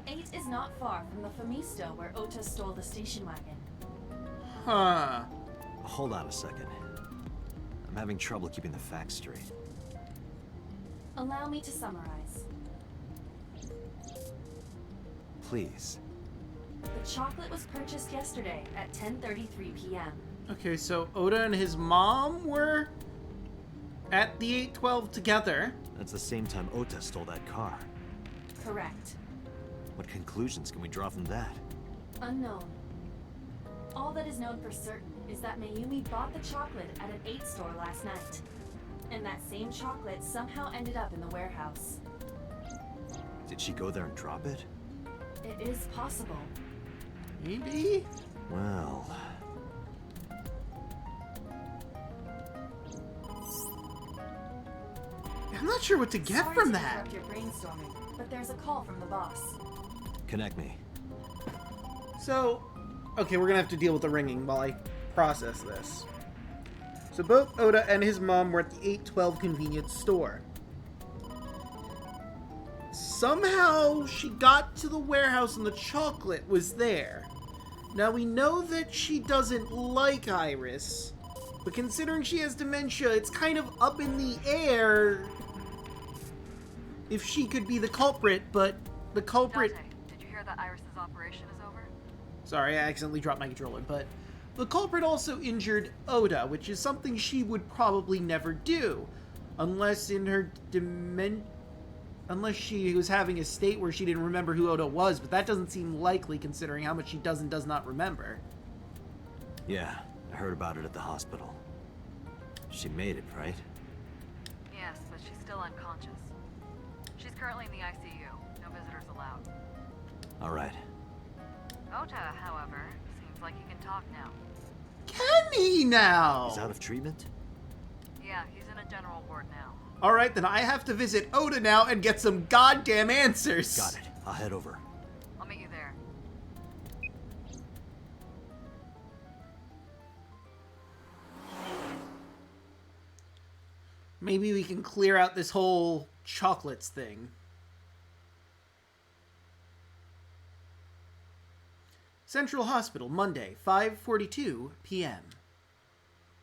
8 is not far from the Famisto where Ota stole the station wagon. Huh. Hold on a second. I'm having trouble keeping the facts straight. Allow me to summarize. Please. The chocolate was purchased yesterday at 10:33 p.m. Okay, so Oda and his mom were at the 812 together. That's the same time Ota stole that car. Correct. What conclusions can we draw from that? Unknown. All that is known for certain is that Mayumi bought the chocolate at an 8 store last night. And that same chocolate somehow ended up in the warehouse. Did she go there and drop it? It is possible. Maybe? Well... I'm not sure what to get Sorry from to that. interrupt your brainstorming, but there's a call from the boss. Connect me. So, okay, we're gonna have to deal with the ringing while I process this. So both Oda and his mom were at the 812 convenience store. Somehow she got to the warehouse and the chocolate was there. Now we know that she doesn't like Iris, but considering she has dementia, it's kind of up in the air if she could be the culprit, but the culprit... Dante, did you hear that Iris's operation is over? Sorry, I accidentally dropped my controller, but the culprit also injured Oda, which is something she would probably never do, unless in her unless she was having a state where she didn't remember who Oda was, but that doesn't seem likely considering how much she does and does not remember. Yeah, I heard about it at the hospital. She made it, right? Yes, but she's still unconscious. She's currently in the ICU. No visitors allowed. All right. Ota, however, seems like he can talk now. Can he now? He's out of treatment? Yeah, he's in a general ward now. Alright, then I have to visit Oda now and get some goddamn answers. Got it. I'll head over. I'll meet you there. Maybe we can clear out this whole chocolates thing. Central Hospital, Monday, 5:42 p.m.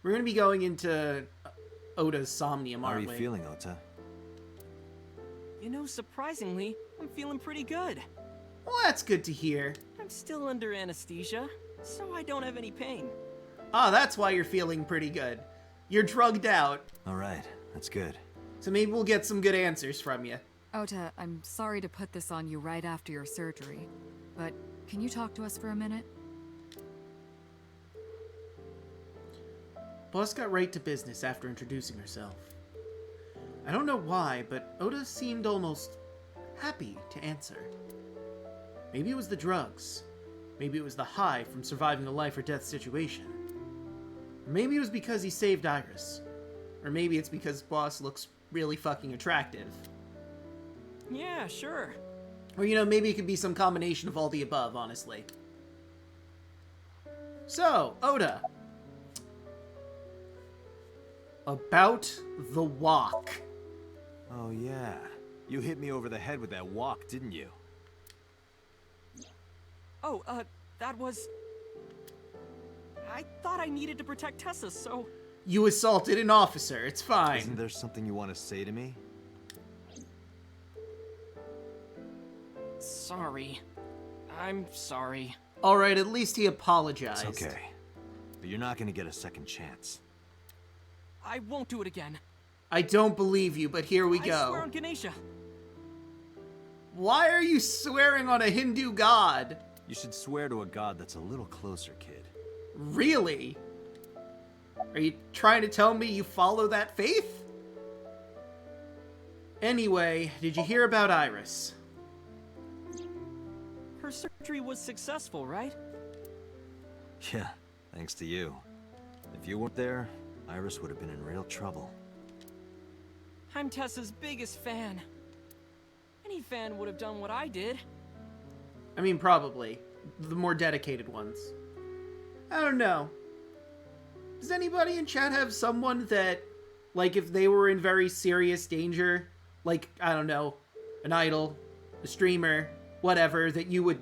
We're going to be going into Oda's Somnium, How are aren't you we? feeling, Ota? You know, surprisingly, I'm feeling pretty good. Well, that's good to hear. I'm still under anesthesia, so I don't have any pain. Ah, that's why you're feeling pretty good. You're drugged out. Alright, that's good. So maybe we'll get some good answers from you. Ota, I'm sorry to put this on you right after your surgery, but can you talk to us for a minute? Boss got right to business after introducing herself. I don't know why, but Ota seemed almost happy to answer. Maybe it was the drugs. Maybe it was the high from surviving a life or death situation. Or maybe it was because he saved Iris. Or maybe it's because Boss looks really fucking attractive. Yeah, sure. Or, you know, maybe it could be some combination of all the above, honestly. So, Ota. About the walk. Oh yeah, you hit me over the head with that walk, didn't you? Oh, that was... I thought I needed to protect Tessa, so... You assaulted an officer, it's fine. Isn't there something you want to say to me? Sorry. I'm sorry. Alright, at least he apologized. It's okay. But you're not gonna get a second chance. I won't do it again. I don't believe you, but here we I go. swear on Ganesha. Why are you swearing on a Hindu god? You should swear to a god that's a little closer, kid. Really? Are you trying to tell me you follow that faith? Anyway, did you hear about Iris? Her surgery was successful, right? Yeah, thanks to you. If you weren't there, Iris would have been in real trouble. I'm Tessa's biggest fan. Any fan would have done what I did. I mean, probably. The more dedicated ones. I don't know. Does anybody in chat have someone that, like, if they were in very serious danger, like, I don't know, an idol, a streamer, whatever, that you would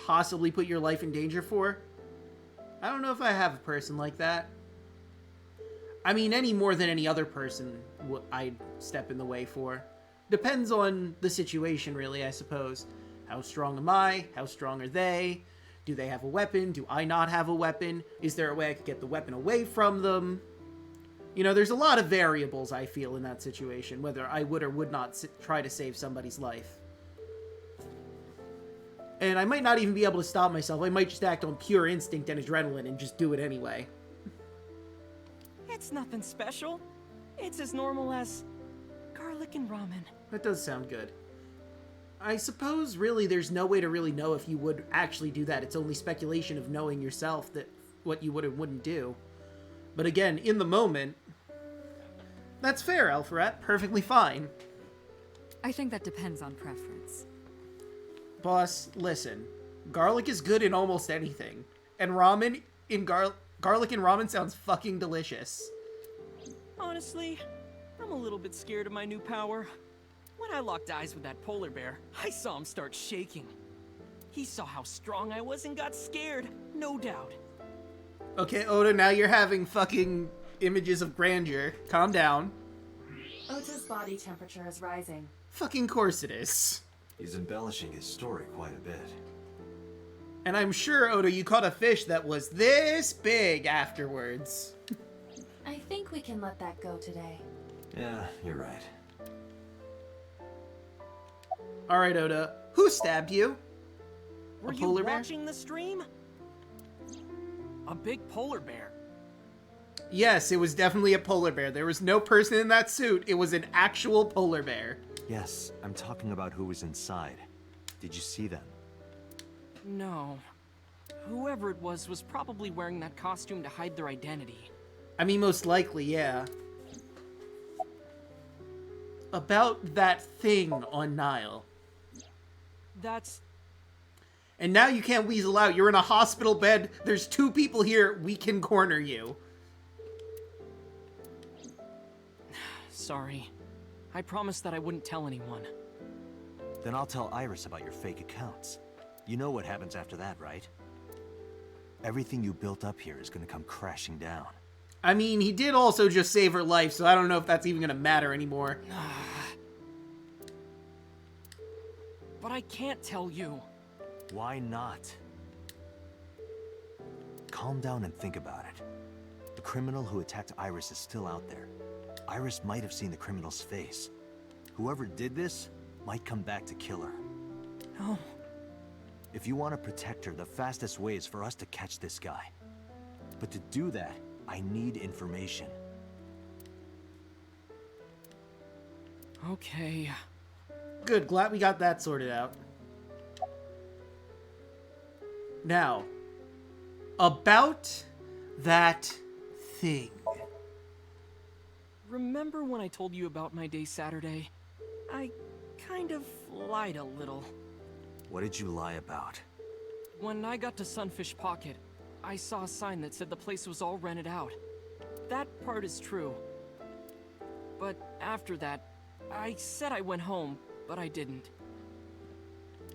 possibly put your life in danger for? I don't know if I have a person like that. I mean, any more than any other person I'd step in the way for. Depends on the situation, really, I suppose. How strong am I? How strong are they? Do they have a weapon? Do I not have a weapon? Is there a way I could get the weapon away from them? You know, there's a lot of variables, I feel, in that situation, whether I would or would not try to save somebody's life. And I might not even be able to stop myself. I might just act on pure instinct and adrenaline and just do it anyway. It's nothing special. It's as normal as garlic and ramen. That does sound good. I suppose, really, there's no way to really know if you would actually do that. It's only speculation of knowing yourself that what you would or wouldn't do. But again, in the moment, that's fair, Alpharet. Perfectly fine. I think that depends on preference. Boss, listen. Garlic is good in almost anything. And ramen in garlic and ramen sounds fucking delicious. Honestly, I'm a little bit scared of my new power. When I locked eyes with that polar bear, I saw him start shaking. He saw how strong I was and got scared, no doubt. Okay, Ota, now you're having fucking images of grandeur. Calm down. Ota's body temperature is rising. Fucking course it is. He's embellishing his story quite a bit. And I'm sure, Ota, you caught a fish that was this big afterwards. I think we can let that go today. Yeah, you're right. Alright, Ota. Who stabbed you? Were you polar bear? watching the stream? A big polar bear. Yes, it was definitely a polar bear. There was no person in that suit. It was an actual polar bear. Yes, I'm talking about who was inside. Did you see them? No. Whoever it was probably wearing that costume to hide their identity. I mean, most likely, yeah. About that thing on Nile. That's... And now you can't weasel out. You're in a hospital bed. There's 2 people here. We can corner you. Sorry. I promised that I wouldn't tell anyone. Then I'll tell Iris about your fake accounts. You know what happens after that, right? Everything you built up here is gonna come crashing down. I mean, he did also just save her life, so I don't know if that's even gonna matter anymore. But I can't tell you. Why not? Calm down and think about it. The criminal who attacked Iris is still out there. Iris might have seen the criminal's face. Whoever did this might come back to kill her. No. If you want to protect her, the fastest way is for us to catch this guy. But to do that, I need information. Okay. Good, glad we got that sorted out. Now, about that thing. Remember when I told you about my day Saturday? I kind of lied a little. What did you lie about? When I got to Sunfish Pocket, I saw a sign that said the place was all rented out. That part is true. But after that, I said I went home, but I didn't.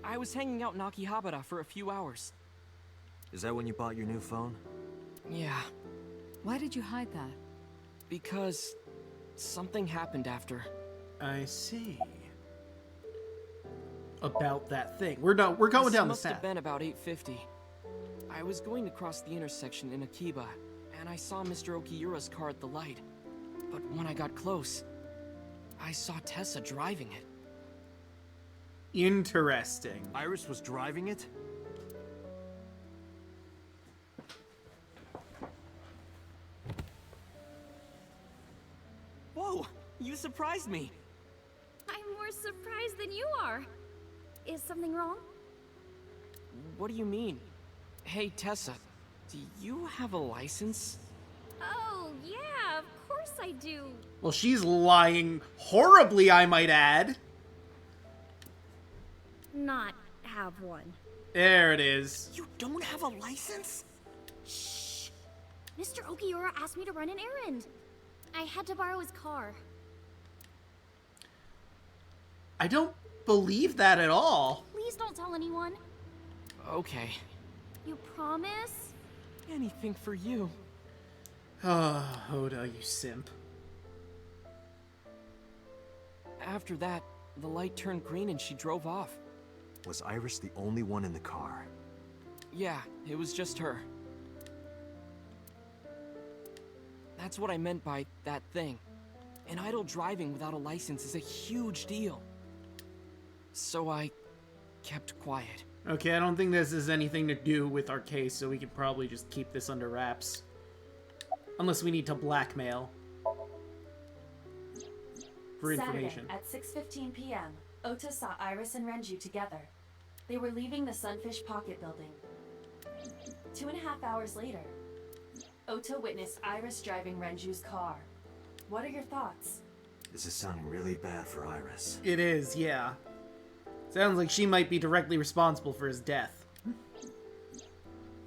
I was hanging out in Akihabara for a few hours. Is that when you bought your new phone? Yeah. Why did you hide that? Because something happened after. I see. About that thing. We're going down the Must path. have been about 8:50. I was going to cross the intersection in Akiba, and I saw Mr. Okiura's car at the light. But when I got close, I saw Tessa driving it. Interesting. Iris was driving it? Whoa! You surprised me! I'm more surprised than you are. Is something wrong? What do you mean? Hey, Tessa, do you have a license? Oh, yeah, of course I do. Well, she's lying horribly, I might add. Not have one. There it is. You don't have a license? Shh. Mr. Okiura asked me to run an errand. I had to borrow his car. I don't believe that at all. Please don't tell anyone. Okay. You promise? Anything for you. Oh, Ota, you simp. After that, the light turned green and she drove off. Was Iris the only one in the car? Yeah, it was just her. That's what I meant by that thing. An idle driving without a license is a huge deal. So I kept quiet. Okay, I don't think this has anything to do with our case, so we can probably just keep this under wraps. Unless we need to blackmail. For information. Saturday at 6:15 p.m., Ota saw Iris and Renju together. They were leaving the Sunfish Pocket building. 2.5 hours later, Ota witnessed Iris driving Renju's car. What are your thoughts? This is sounding really bad for Iris. It is, yeah. Sounds like she might be directly responsible for his death.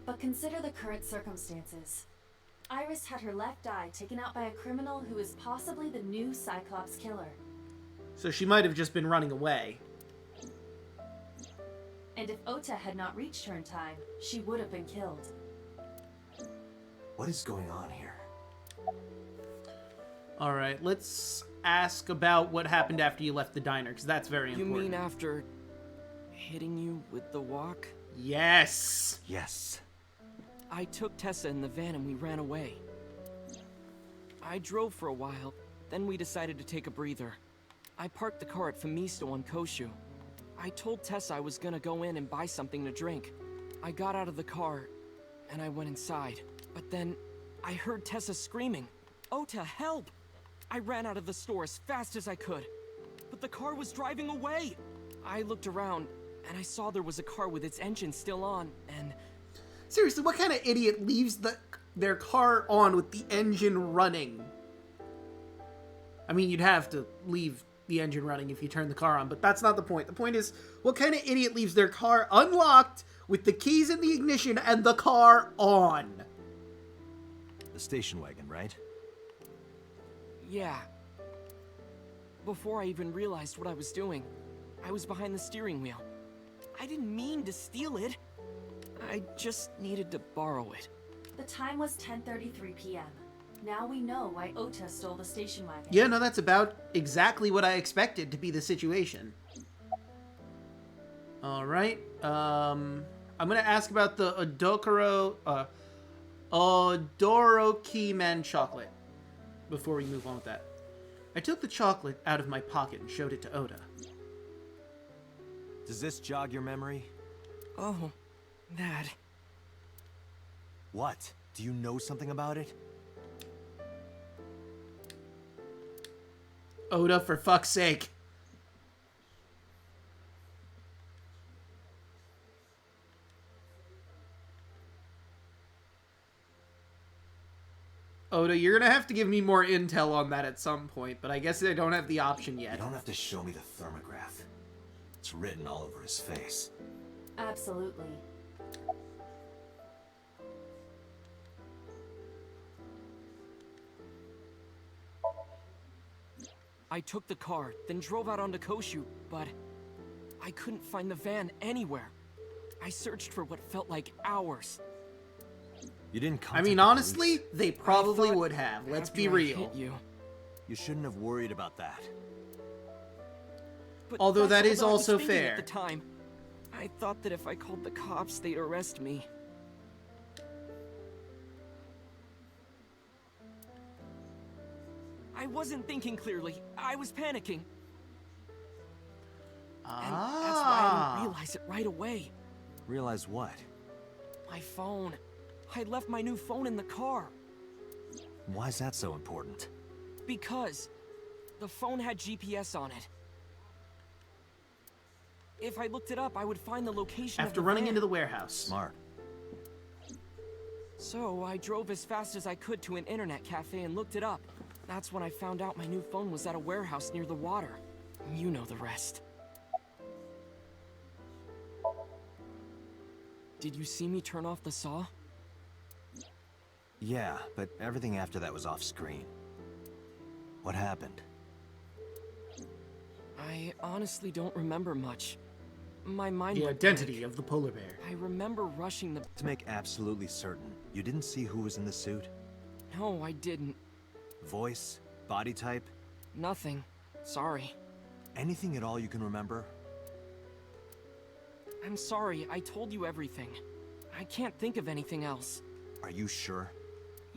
But consider the current circumstances. Iris had her left eye taken out by a criminal who is possibly the new Cyclops killer. So she might have just been running away. And if Ota had not reached her in time, she would have been killed. What is going on here? Alright, let's ask about what happened after you left the diner, because that's very important. You mean after hitting you with the walk? Yes! Yes. I took Tessa in the van and we ran away. I drove for a while, then we decided to take a breather. I parked the car at Famisto on Koshu. I told Tessa I was gonna go in and buy something to drink. I got out of the car, and I went inside. But then, I heard Tessa screaming, "Ota, help!" I ran out of the store as fast as I could. But the car was driving away! I looked around, and I saw there was a car with its engine still on, and... Seriously, what kind of idiot leaves their car on with the engine running? I mean, you'd have to leave the engine running if you turn the car on, but that's not the point. The point is, what kind of idiot leaves their car unlocked with the keys in the ignition and the car on? The station wagon, right? Yeah. Before I even realized what I was doing, I was behind the steering wheel. I didn't mean to steal it. I just needed to borrow it. The time was 10:33 p.m. Now we know why Ota stole the station wagon. Yeah, no, that's about exactly what I expected to be the situation. Alright, I'm gonna ask about the Doro Key Man chocolate. Before we move on with that. I took the chocolate out of my pocket and showed it to Ota. Does this jog your memory? Oh, that. What? Do you know something about it? Ota, for fuck's sake. Ota, you're gonna have to give me more intel on that at some point, but I guess I don't have the option yet. You don't have to show me the thermograph. It's written all over his face. Absolutely. I took the car, then drove out onto Koshu, but I couldn't find the van anywhere. I searched for what felt like hours. You didn't I contact mean, the honestly, police? they probably would have. Let's be After I real. hit you. You shouldn't have worried about that. But Although that's that all is I was also thinking fair. At the time, I thought that if I called the cops, they'd arrest me. I wasn't thinking clearly. I was panicking. And that's why I didn't realize it right away. Realize what? My phone. I left my new phone in the car. Why is that so important? Because the phone had GPS on it. If I looked it up, I would find the location After of the running van. into the warehouse. Smart. So I drove as fast as I could to an internet cafe and looked it up. That's when I found out my new phone was at a warehouse near the water. You know the rest. Did you see me turn off the saw? Yeah, but everything after that was off screen. What happened? I honestly don't remember much. My mind The went identity blank. of the polar bear. I remember rushing the... To make absolutely certain, you didn't see who was in the suit? No, I didn't. Voice? Body type? Nothing. Sorry. Anything at all you can remember? I'm sorry, I told you everything. I can't think of anything else. Are you sure?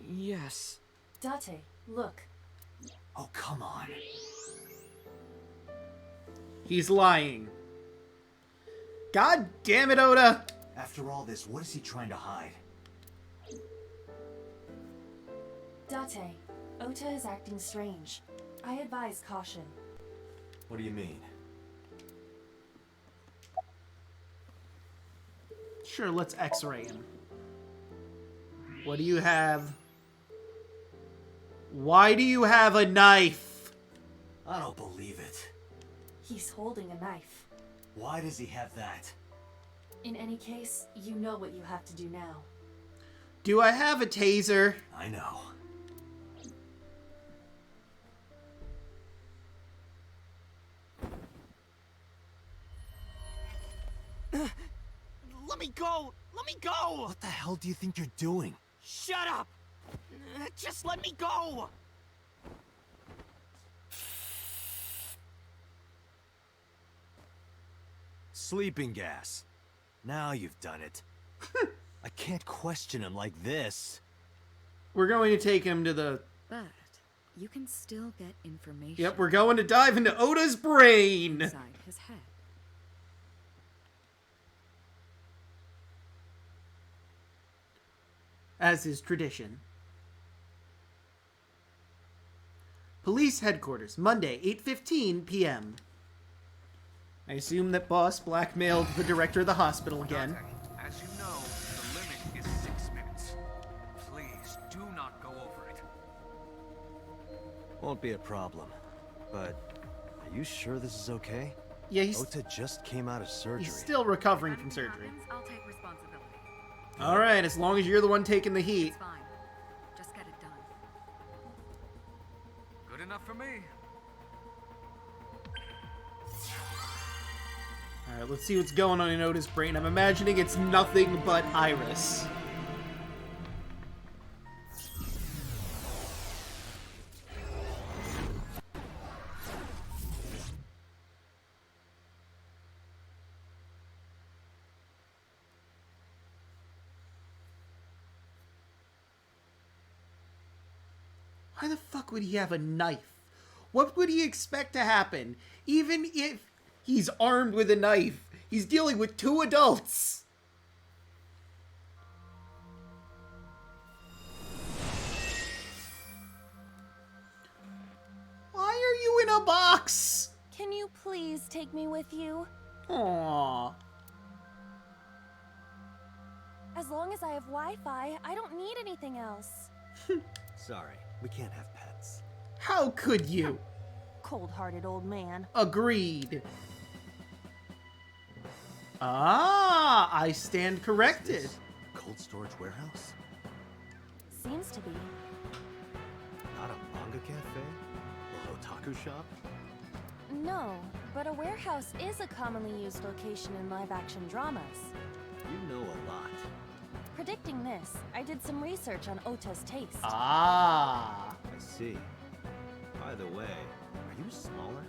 Yes. Date, look. Oh, come on. He's lying. God damn it, Ota! After all this, what is he trying to hide? Date, Ota is acting strange. I advise caution. What do you mean? Sure, let's x-ray him. What do you have? Why do you have a knife? I don't believe it. He's holding a knife. Why does he have that? In any case, you know what you have to do now. Do I have a taser? I know. Let me go! Let me go! What the hell do you think you're doing? Shut up! Just let me go! Sleeping gas. Now you've done it. I can't question him like this. We're going to take him to the... But you can still get information. Yep, we're going to dive into Ota's brain! Inside his head. As is tradition. Police headquarters, Monday, 8:15 p.m. I assume that boss blackmailed the director of the hospital again. As you know, the limit is 6 minutes. Please do not go over it. Won't be a problem. But are you sure this is okay? Yeah, he's Ota just came out of surgery. still recovering from surgery. I'll take responsibility. Alright, as long as you're the one taking the heat. It's fine. Just get it done. Good enough for me. Alright, let's see what's going on in Ota's brain. I'm imagining it's nothing but Iris. Why the fuck would he have a knife? What would he expect to happen? Even if he's armed with a knife, he's dealing with 2 adults. Why are you in a box? Can you please take me with you? Aww. As long as I have Wi-Fi, I don't need anything else. Sorry, we can't have pets. How could you? Cold-hearted old man. Agreed. Ah, I stand corrected. Is this a cold storage warehouse? Seems to be. Not a manga cafe? Or otaku shop? No, but a warehouse is a commonly used location in live-action dramas. You know a lot. Predicting this, I did some research on Ota's taste. Ah. I see. By the way, are you smaller?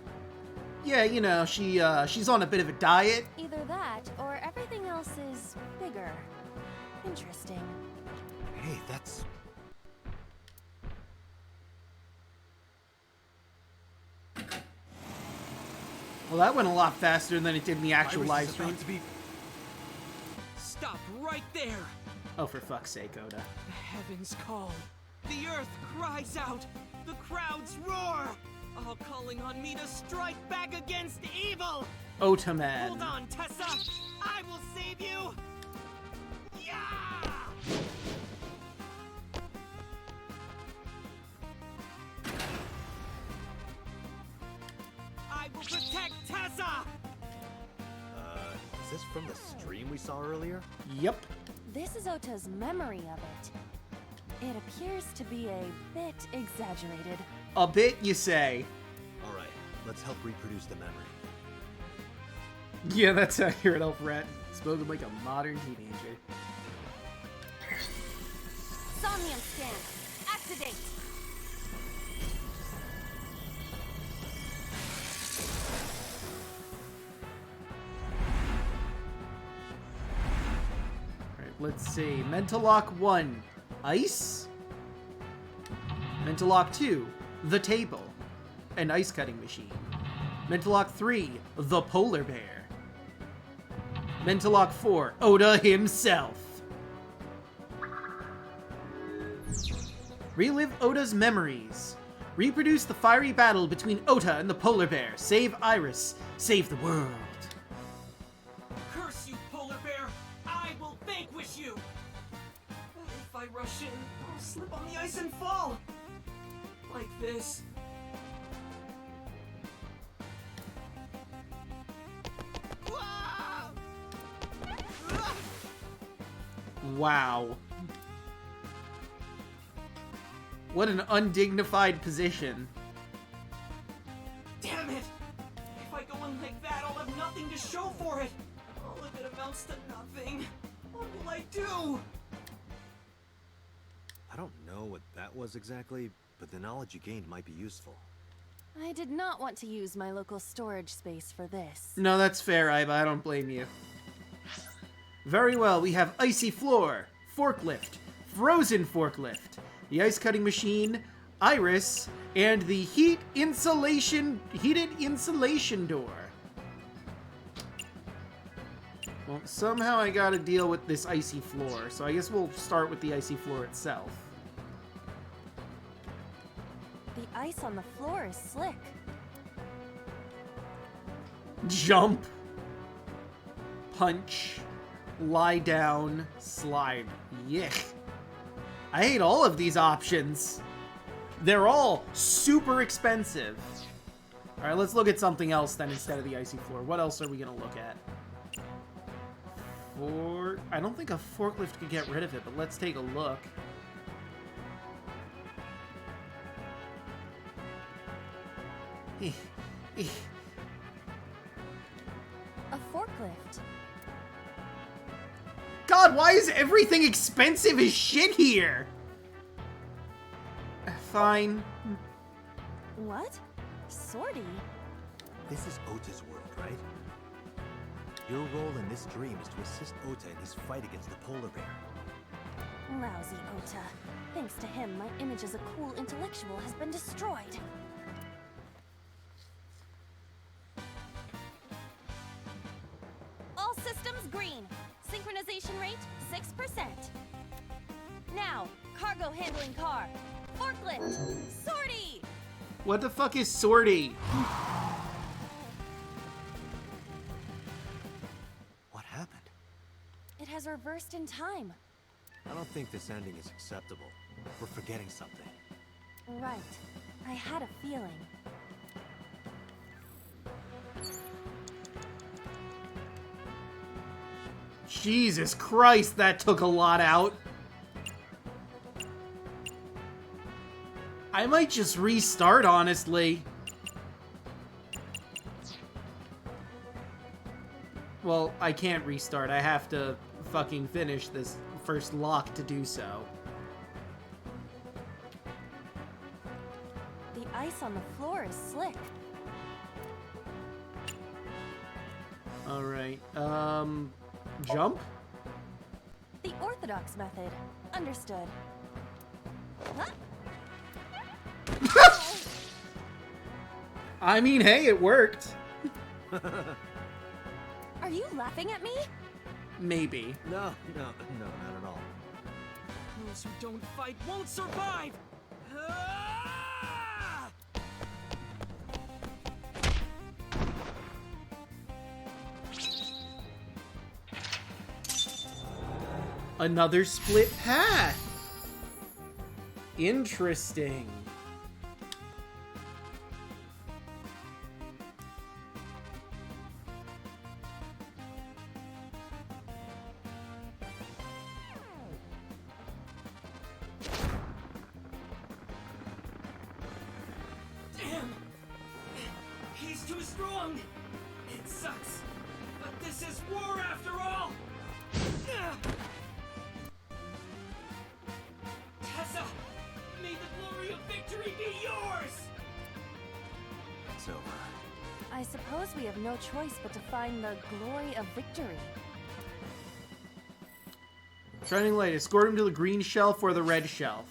Yeah, you know, she's on a bit of a diet. Either that, or everything else is bigger. Interesting. Hey, that's... Well, that went a lot faster than it did in the actual Iris live is stream. about to be... Stop right there! Oh, for fuck's sake, Ota. The heavens call. The earth cries out. The crowds roar. All calling on me to strike back against evil. Ota man. Hold on, Tessa. I will save you. Yeah! I will protect Tessa. Is this from the stream we saw earlier? Yep. This is Ota's memory of it. It appears to be a bit exaggerated. A bit, you say? Alright, let's help reproduce the memory. Yeah, that's accurate, Elfret. Spoken like a modern teenager. Somnium scan. Activate. Alright, let's see. Mental Lock 1. Ice? Mental Lock 2. The table. An ice cutting machine. Mental Lock 3. The polar bear. Mental Lock 4. Ota himself. Relive Ota's memories. Reproduce the fiery battle between Ota and the polar bear. Save Iris. Save the world. Curse you, polar bear! I will vanquish you! If I rush in, I'll slip on the ice and fall! Like this. Wow. What an undignified position. Damn it! If I go in like that, I'll have nothing to show for it! All of it amounts to nothing. What will I do? I don't know what that was exactly, but the knowledge you gained might be useful. I did not want to use my local storage space for this. No, that's fair, Iba. I don't blame you. Very well, we have icy floor, forklift, frozen forklift, the ice cutting machine, Iris, and the heated insulation door. Well, somehow I gotta deal with this icy floor, so I guess we'll start with the icy floor itself. The ice on the floor is slick. Jump. Punch. Lie down. Slide. Yuck. I hate all of these options. They're all super expensive. Alright, let's look at something else then instead of the icy floor. What else are we gonna look at? I don't think a forklift could get rid of it, but let's take a look. A forklift. God, why is everything expensive as shit here? Fine. What? Sortie? This is Ota's world, right? Your role in this dream is to assist Ota in his fight against the polar bear. Lousy Ota. Thanks to him, my image as a cool intellectual has been destroyed. All systems green. Synchronization rate, 6%. Now, cargo handling car. Forklift. Sortie! What the fuck is sortie? What happened? It has reversed in time. I don't think this ending is acceptable. We're forgetting something. Right. I had a feeling. Jesus Christ, that took a lot out. I might just restart, honestly. Well, I can't restart. I have to fucking finish this first lock to do so. The ice on the floor is slick. Alright, jump? The orthodox method. Understood. Huh? I mean, hey, it worked. Are you laughing at me? Maybe. No, not at all. Those who don't fight won't survive! Ah! Another split path. Interesting. Damn! He's too strong! It sucks, but this is war after all! Tessa! May the glory of victory be yours! It's over. I suppose we have no choice but to find the glory of victory. Shining light. Escort him to the green shelf or the red shelf.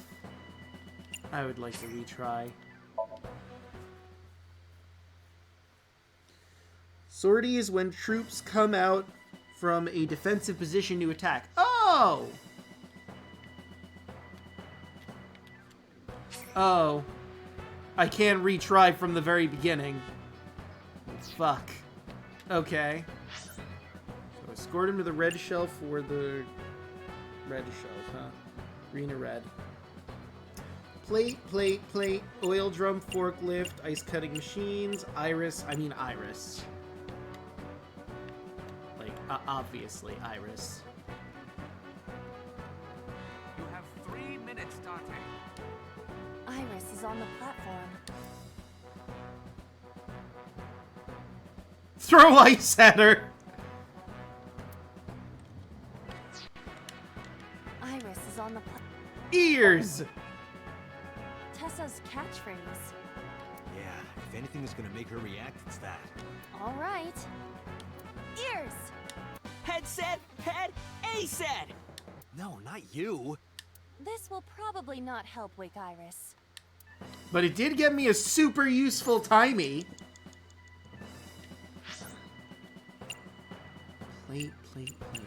I would like to retry. Sortie is when troops come out from a defensive position to attack. Oh! Oh. I can't retry from the very beginning. Fuck. Okay. So escort him to the red shelf or the red shelf, huh? Green or red. Plate, plate, plate, oil drum, forklift, ice cutting machines, Iris. Like, obviously, Iris. You have 3 minutes, Dante. Iris is on the platform. Throw ice at her! Iris is on the platform. Ears! Tessa's catchphrase. Yeah, if anything is gonna make her react, it's that. All right. Ears! Head said, head, A said! No, not you! This will probably not help wake Iris. But it did get me a super useful timey. Plate, plate, plate.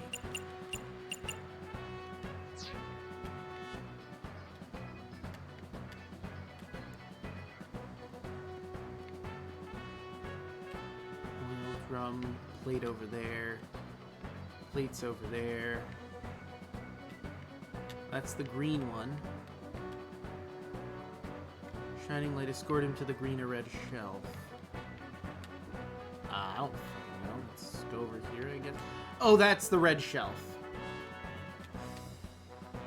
Oil drum, plate over there. Plates over there. That's the green one. Shining light, escort him to the green or red shelf. I don't fucking know. Let's go over here, I guess. Oh, that's the red shelf.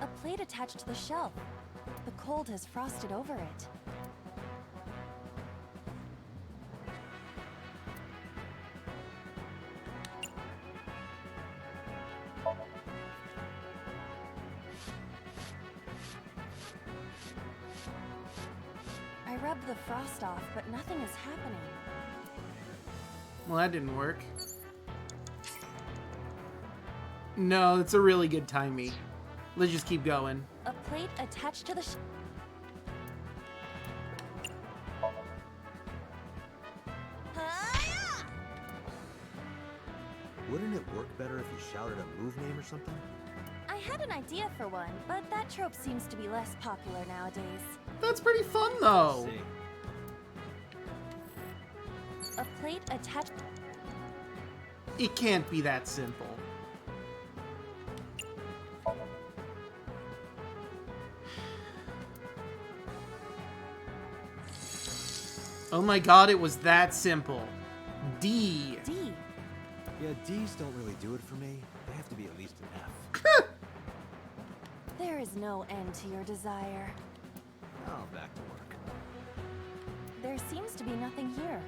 A plate attached to the shelf. The cold has frosted over it. I rubbed the frost off, but nothing is happening. Well, that didn't work. No, it's a really good timey. Let's just keep going. A plate attached to the Wouldn't it work better if you shouted a move name or something? I had an idea for one, but that trope seems to be less popular nowadays. That's pretty fun, though. A plate attached... It can't be that simple. Oh my god, it was that simple. D. D. Yeah, D's don't really do it for me. They have to be at least an F. There is no end to your desire. Oh, back to work. There seems to be nothing here.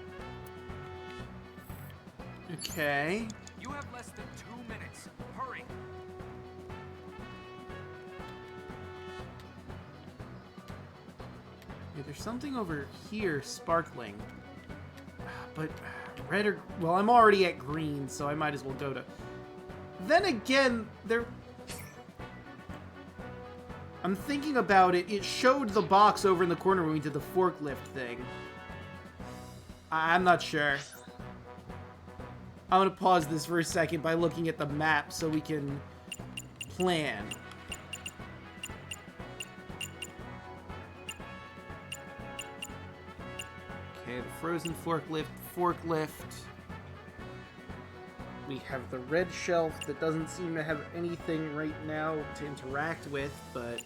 Okay. You have less than 2 minutes. Hurry. Yeah, there's something over here sparkling. But red or... Well, I'm already at green, so I might as well go to... Then again, there... I'm thinking about it. It showed the box over in the corner when we did the forklift thing. I'm not sure. I'm gonna pause this for a second by looking at the map so we can plan. Okay, the frozen forklift. We have the red shelf that doesn't seem to have anything right now to interact with, but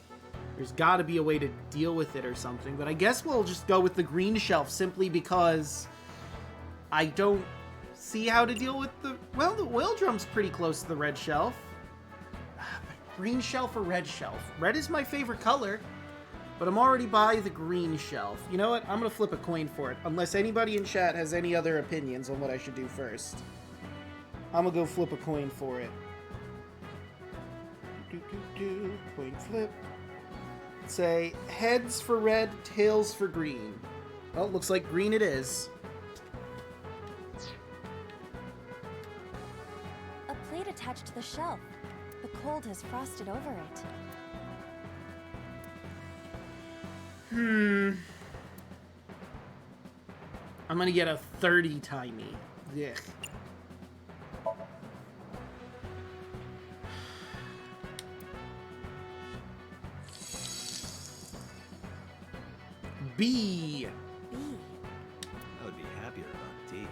there's got to be a way to deal with it or something. But I guess we'll just go with the green shelf simply because I don't see how to deal with the... Well, the oil drum's pretty close to the red shelf. But green shelf or red shelf? Red is my favorite color, but I'm already by the green shelf. You know what? I'm going to flip a coin for it, unless anybody in chat has any other opinions on what I should do first. I'm going to go flip a coin for it. Coin flip. Say heads for red, tails for green. Well, looks like green it is. A plate attached to the shelf. The cold has frosted over it. I'm gonna get a 30 timey. Yeah. B. B. I would be happier about D.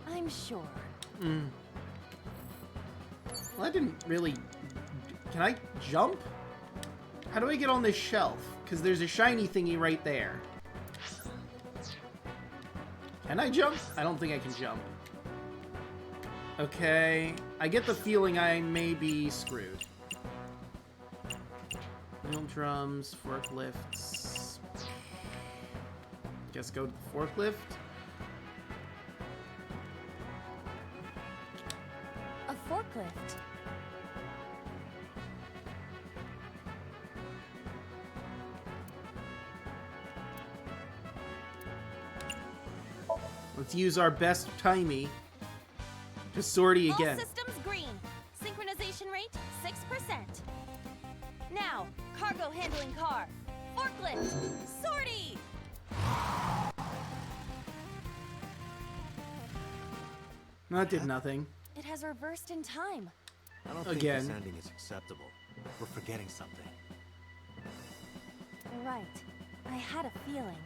I'm sure. Well, that didn't really... Can I jump? How do I get on this shelf? Because there's a shiny thingy right there. Can I jump? I don't think I can jump. Okay. I get the feeling I may be screwed. Wheel drums, forklifts... Guess go to the forklift. A forklift. Let's use our best timey to sortie again. All systems green. Synchronization rate 6%. Now, cargo handling car. Forklift. Sortie. That did nothing. It has reversed in time. I don't think Again. this ending is acceptable. We're forgetting something. Right. I had a feeling.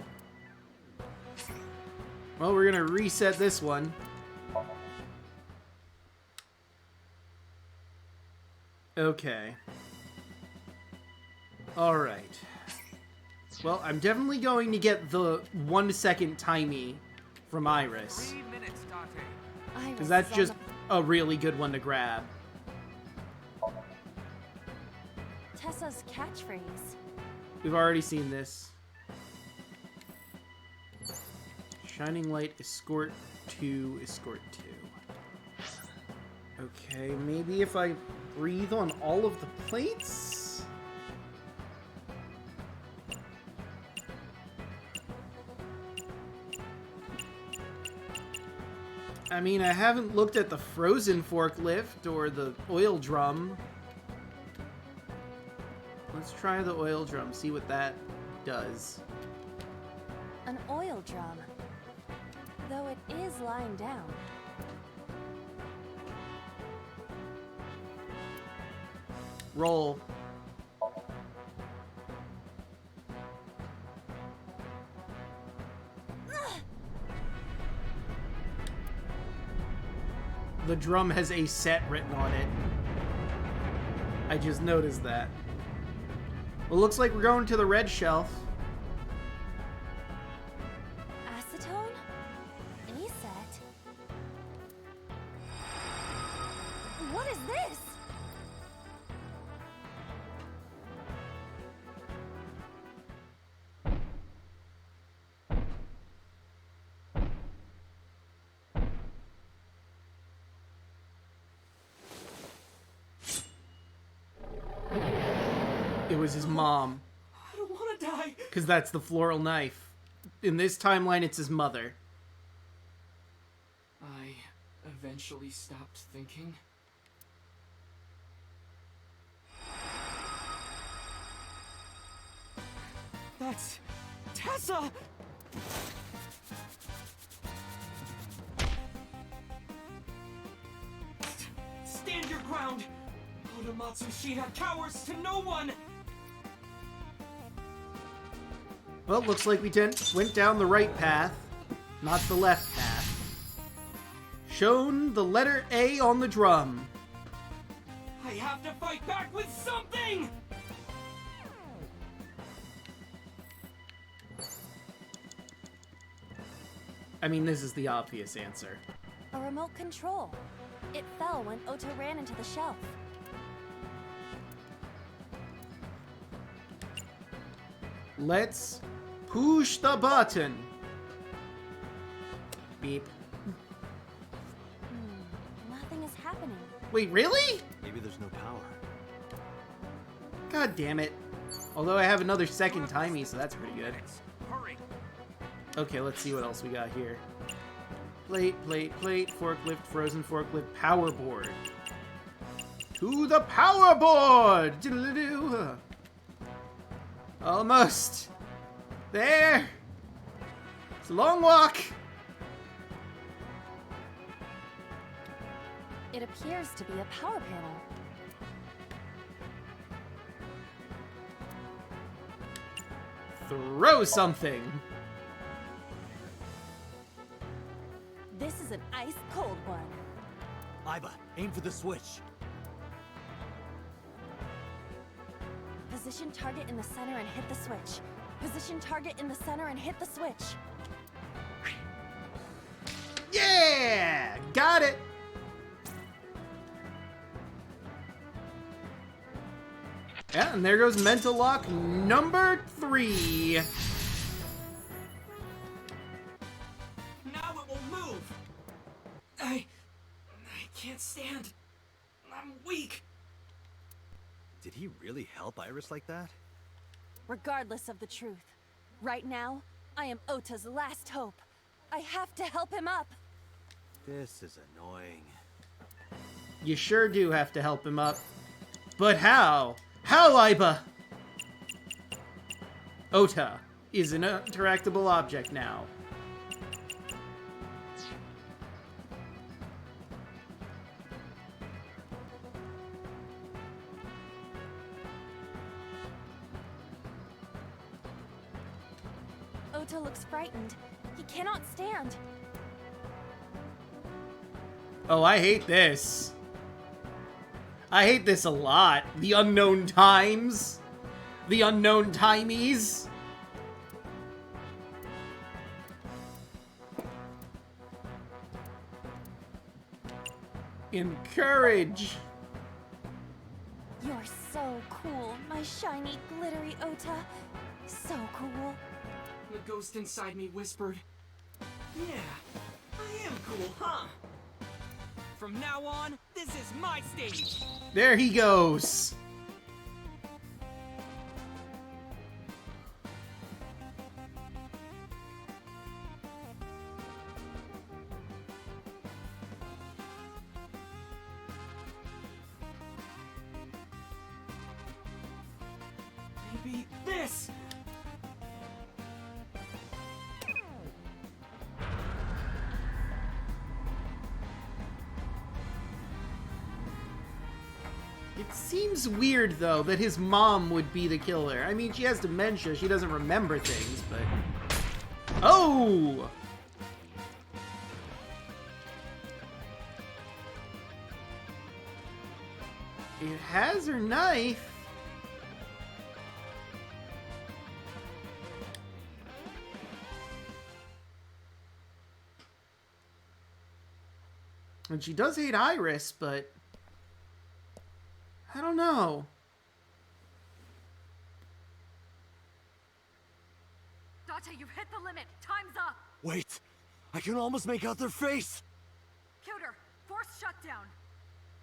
Well, we're gonna reset this one. Okay. Alright. Well, I'm definitely going to get the 1 second timey from Iris. 3 minutes, Dante. Because that's just a really good one to grab. Tessa's catchphrase. We've already seen this. Shining light, escort 2, escort 2. Okay, maybe if I breathe on all of the plates? I mean, I haven't looked at the frozen forklift or the oil drum. Let's try the oil drum, see what that does. An oil drum. Though it is lying down. Roll. The drum has a set written on it. I just noticed that. Well, looks like we're going to the red shelf. Acetone? Aset? What is this? It was his mom. I don't want to die. Because that's the floral knife. In this timeline, it's his mother. I eventually stopped thinking. That's Tessa! Stand your ground! Ota Matsushita cowers to no one! Well, looks like we went down the right path, not the left path. Shown the letter A on the drum. I have to fight back with something! I mean, this is the obvious answer. A remote control. It fell when Ota ran into the shelf. Let's push the button. Beep. Nothing is happening. Wait, really? Maybe there's no power. God damn it. Although I have another second timey, so that's pretty good. Hurry. Okay, let's see what else we got here. Plate, plate, plate, forklift, frozen forklift, power board. To the power board! Diddle-doo. Almost. There! It's a long walk! It appears to be a power panel. Throw something! This is an ice-cold one. Iba, aim for the switch. Position target in the center and hit the switch. Position target in the center and hit the switch. Yeah! Got it! Yeah, and there goes mental lock number 3. Now it will move! I can't stand. I'm weak. Did he really help Iris like that? Regardless of the truth, right now, I am Ota's last hope. I have to help him up. This is annoying. You sure do have to help him up. But how? How, Iba? Ota is an interactable object now. Ota looks frightened. He cannot stand. Oh, I hate this. I hate this a lot. The unknown times. The unknown timies. Encourage. You're so cool, my shiny, glittery Ota. So cool. The ghost inside me whispered, "Yeah, I am cool, huh? From now on, this is my stage." There he goes. be this! It seems weird, though, that his mom would be the killer. I mean, she has dementia. She doesn't remember things, but... Oh! It has her knife. And she does hate Iris, but... I don't know. Date, you've hit the limit. Time's up. Wait, I can almost make out their face. Cuter, force shutdown.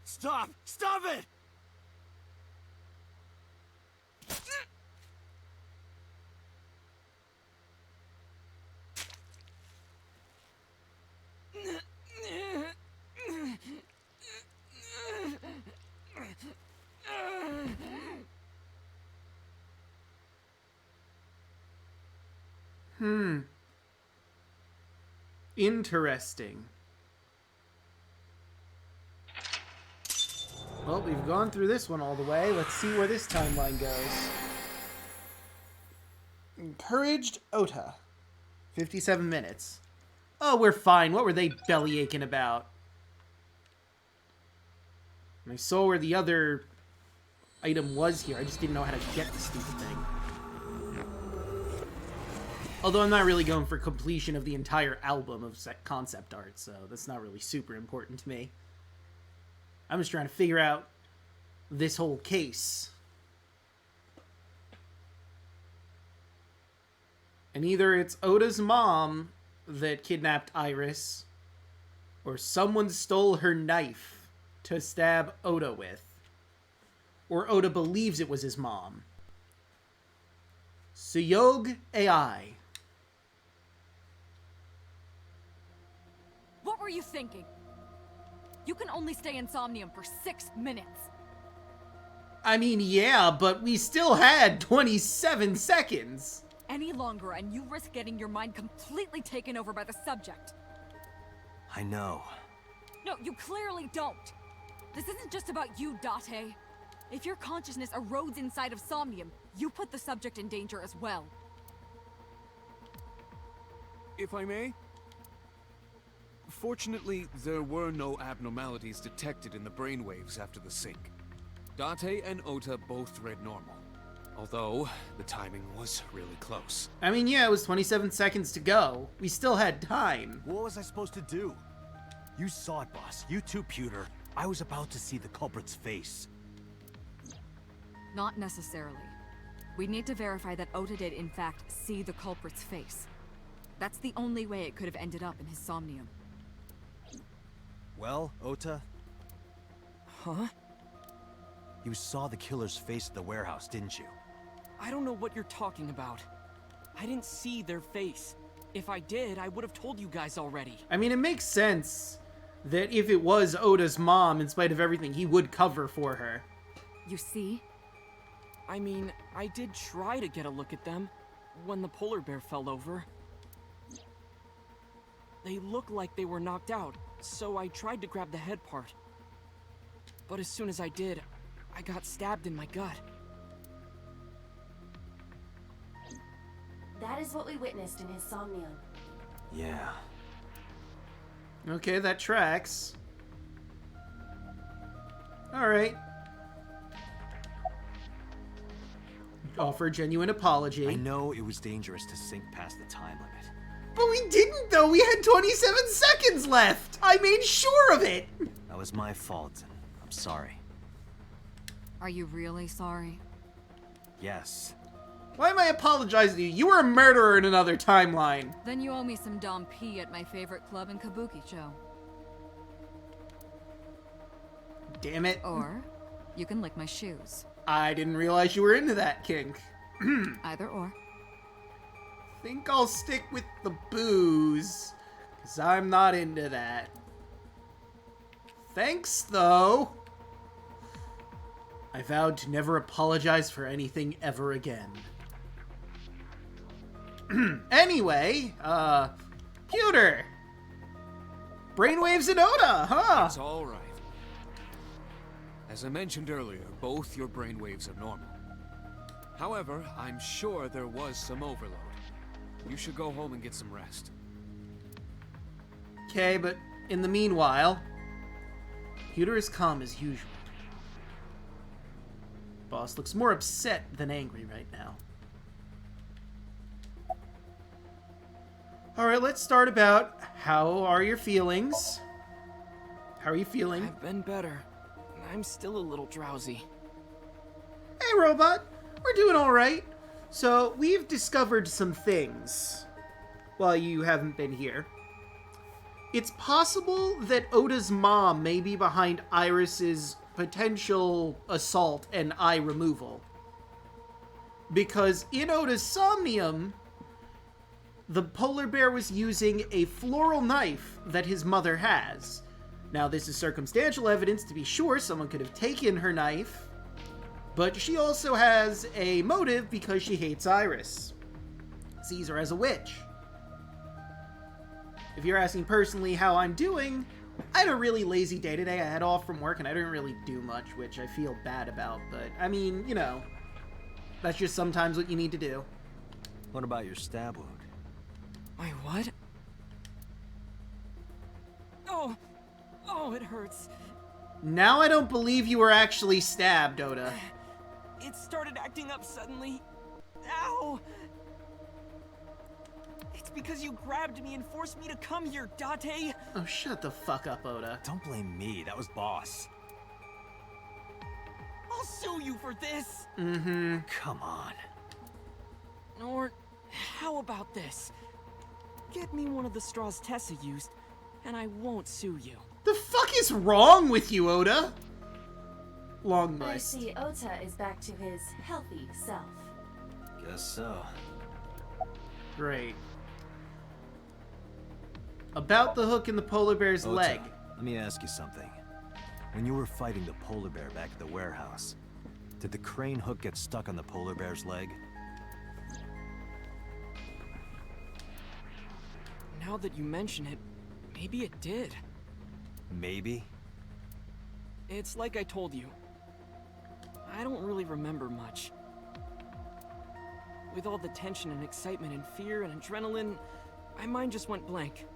Stop! Stop it! Interesting. Well, we've gone through this one all the way. Let's see where this timeline goes. Encouraged Ota. 57 minutes. Oh, we're fine. What were they belly aching about? I saw where the other item was here. I just didn't know how to get the stupid thing. Although I'm not really going for completion of the entire album of concept art, so that's not really super important to me. I'm just trying to figure out this whole case. And either it's Ota's mom that kidnapped Iris, or someone stole her knife to stab Ota with. Or Ota believes it was his mom. Suyog AI. What were you thinking? You can only stay in Somnium for 6 minutes. I mean, yeah, but we still had 27 seconds. Any longer and you risk getting your mind completely taken over by the subject. I know. No, you clearly don't. This isn't just about you, Date. If your consciousness erodes inside of Somnium, you put the subject in danger as well. If I may? Fortunately, there were no abnormalities detected in the brainwaves after the sync. Date and Ota both read normal, although the timing was really close. I mean, yeah, it was 27 seconds to go. We still had time. What was I supposed to do? You saw it, boss. You too, Pewter. I was about to see the culprit's face. Not necessarily. We need to verify that Ota did in fact see the culprit's face. That's the only way it could have ended up in his Somnium. Well, Ota? Huh? You saw the killer's face at the warehouse, didn't you? I don't know what you're talking about. I didn't see their face. If I did, I would have told you guys already. I mean, it makes sense that if it was Ota's mom, in spite of everything, he would cover for her. You see? I mean, I did try to get a look at them when the polar bear fell over. They looked like they were knocked out, so I tried to grab the head part. But as soon as I did, I got stabbed in my gut. That is what we witnessed in his Somnium. Yeah. Okay, that tracks. Alright. Offer a genuine apology. I know it was dangerous to sink past the time limit. But we didn't, though! We had 27 seconds left! I made sure of it! That was my fault, and I'm sorry. Are you really sorry? Yes. Why am I apologizing to you? You were a murderer in another timeline. Then you owe me some Dom P at my favorite club in Kabukicho. Damn it. Or you can lick my shoes. I didn't realize you were into that kink. Either or. Think I'll stick with the booze, because I'm not into that. Thanks, though. I vowed to never apologize for anything ever again. Anyway, Pewter! Brainwaves and Ota, huh? It's all right. As I mentioned earlier, both your brainwaves are normal. However, I'm sure there was some overload. You should go home and get some rest. Okay, but in the meanwhile, Pewter is calm as usual. Boss looks more upset than angry right now. Alright, let's start about how are your feelings? How are you feeling? I've been better. I'm still a little drowsy. Hey, Robot. We're doing alright. So, we've discovered some things while you haven't been here. It's possible that Ota's mom may be behind Iris's potential assault and eye removal. Because in Ota's Somnium, the polar bear was using a floral knife that his mother has. Now, this is circumstantial evidence to be sure someone could have taken her knife, but she also has a motive because she hates Iris. Sees her as a witch. If you're asking personally how I'm doing, I had a really lazy day today. I had off from work and I didn't really do much, which I feel bad about, but I mean, you know, that's just sometimes what you need to do. What about your stab wound? My what? Oh, it hurts. Now I don't believe you were actually stabbed, Ota. It started acting up suddenly. Ow! It's because you grabbed me and forced me to come here, Date. Oh, shut the fuck up, Ota. Don't blame me, that was Boss. I'll sue you for this. Mm-hmm. Come on. Or, how about this? Get me one of the straws Tessa used, and I won't sue you. The fuck is wrong with you, Ota? Long I bust. see Ota is back to his healthy self. Guess so. Great. About the hook in the polar bear's Ota, leg. let me ask you something. When you were fighting the polar bear back at the warehouse, did the crane hook get stuck on the polar bear's leg? Now that you mention it, maybe it did. Maybe? It's like I told you. I don't really remember much. With all the tension and excitement and fear and adrenaline, my mind just went blank.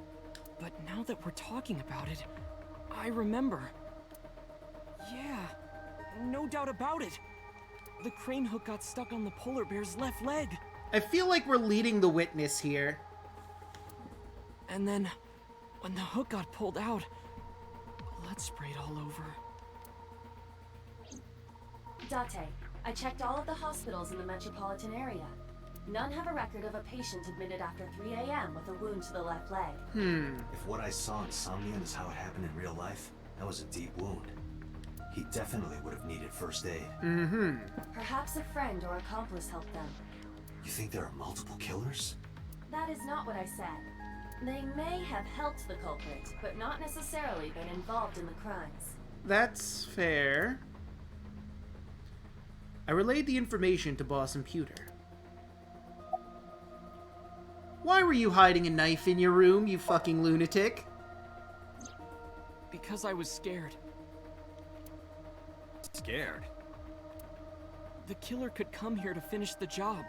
But now that we're talking about it, I remember. Yeah, no doubt about it. The crane hook got stuck on the polar bear's left leg. I feel like we're leading the witness here. And then, when the hook got pulled out, blood sprayed all over. Date, I checked all of the hospitals in the metropolitan area. None have a record of a patient admitted after 3 a.m. with a wound to the left leg. If what I saw in Somnium is how it happened in real life, that was a deep wound. He definitely would have needed first aid. Perhaps a friend or accomplice helped them. You think there are multiple killers? That is not what I said. They may have helped the culprit, but not necessarily been involved in the crimes. That's fair. I relayed the information to Boss and Pewter. Why were you hiding a knife in your room, you fucking lunatic? Because I was scared. Scared? The killer could come here to finish the job.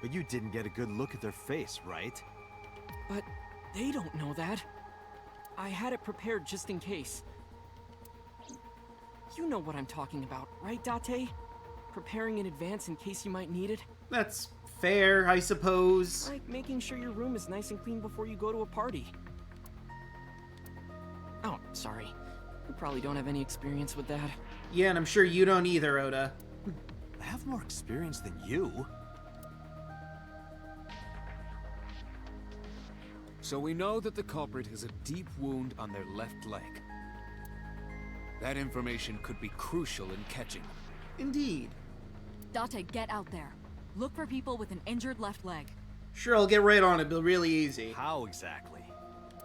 But you didn't get a good look at their face, right? But they don't know that. I had it prepared just in case. You know what I'm talking about, right, Date? Preparing in advance in case you might need it. That's fair, I suppose. Like making sure your room is nice and clean before you go to a party. Oh, sorry. You probably don't have any experience with that. Yeah, and I'm sure you don't either, Ota. I have more experience than you. So we know that the culprit has a deep wound on their left leg. That information could be crucial in catching them. Indeed. Date, get out there. Look for people with an injured left leg. Sure, I'll get right on it, but really easy. How exactly?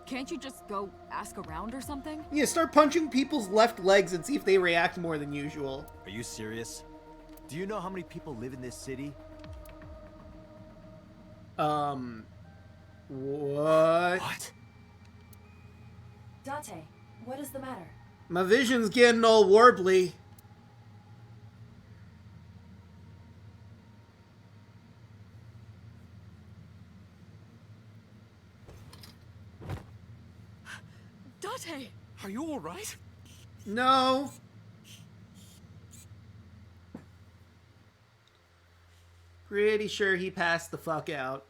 Can't you just go ask around or something? Yeah, start punching people's left legs and see if they react more than usual. Are you serious? Do you know how many people live in this city? What? What? Date, what is the matter? My vision's getting all warbly. Date! Are you alright? No. Pretty sure he passed the fuck out.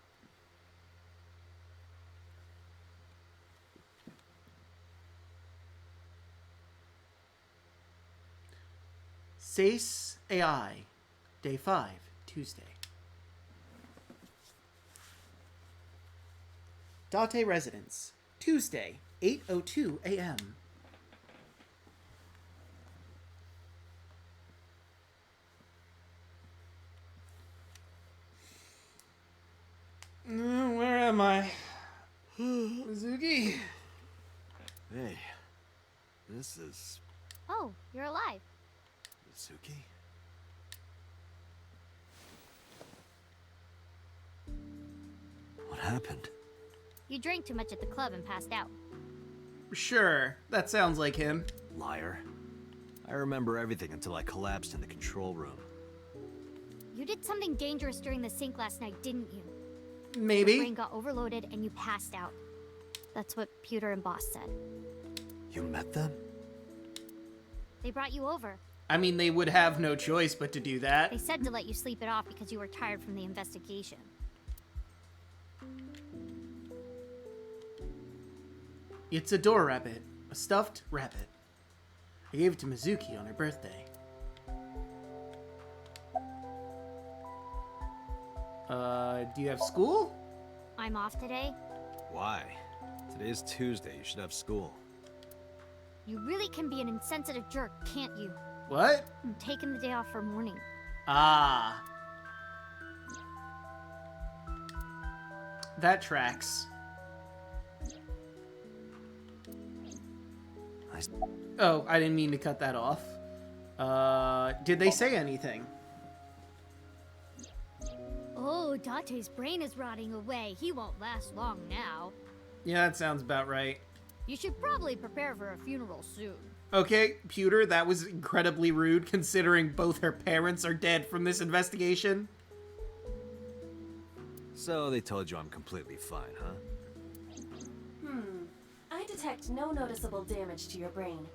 Sace AI, Day 5, Tuesday. Date Residence, Tuesday, 8:02 a.m. Where am I? Mizuki? Hey, this is Oh, you're alive. Mizuki? What happened? You drank too much at the club and passed out. Sure, that sounds like him. Liar. I remember everything until I collapsed in the control room. You did something dangerous during the sink last night, didn't you? Maybe. Your brain got overloaded and you passed out. That's what Pewter and Boss said. You met them? They brought you over. I mean, they would have no choice but to do that. They said to let you sleep it off because you were tired from the investigation. It's a door rabbit. A stuffed rabbit. I gave it to Mizuki on her birthday. Do you have school? I'm off today. Why? Today's Tuesday. You should have school. You really can be an insensitive jerk, can't you? What? I'm taking the day off for mourning. Ah. That tracks. Oh, I didn't mean to cut that off. Did they say anything? Oh, Date's brain is rotting away. He won't last long now. Yeah, that sounds about right. You should probably prepare for a funeral soon. Okay, Pewter, that was incredibly rude considering both her parents are dead from this investigation. So they told you I'm completely fine, huh? I detect no noticeable damage to your brain.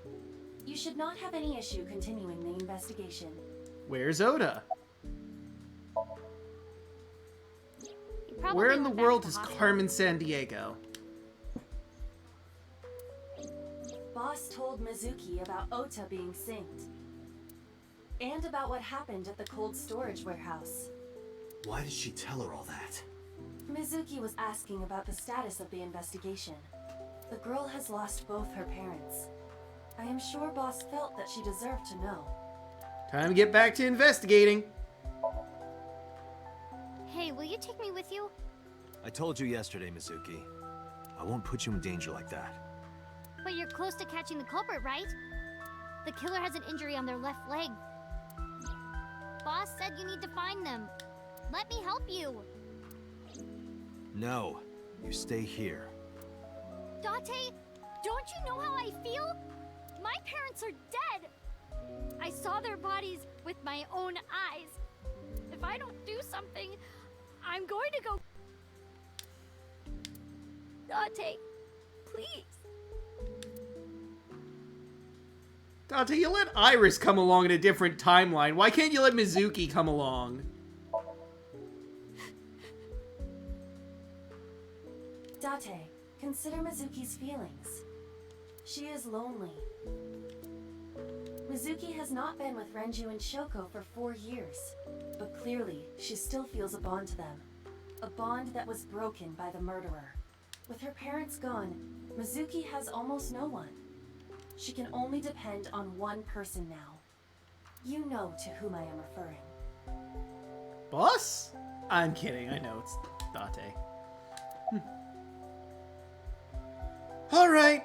You should not have any issue continuing the investigation. Where's Ota? Probably Where in the went back world to is hospital. Carmen Sandiego? Boss told Mizuki about Ota being synced. And about what happened at the cold storage warehouse. Why did she tell her all that? Mizuki was asking about the status of the investigation. The girl has lost both her parents. I am sure Boss felt that she deserved to know. Time to get back to investigating. Hey, will you take me with you? I told you yesterday, Mizuki. I won't put you in danger like that. But you're close to catching the culprit, right? The killer has an injury on their left leg. Boss said you need to find them. Let me help you. No, you stay here. Date, don't you know how I feel? My parents are dead. I saw their bodies with my own eyes. If I don't do something, I'm going to go... Date, please. Dante, you let Iris come along in a different timeline. Why can't you let Mizuki come along? Date, consider Mizuki's feelings. She is lonely. Mizuki has not been with Renju and Shoko for 4 years, but clearly she still feels a bond to them. A bond that was broken by the murderer. With her parents gone, Mizuki has almost no one. She can only depend on one person now. You know to whom I am referring. Boss? I'm kidding. I know it's Date. All right.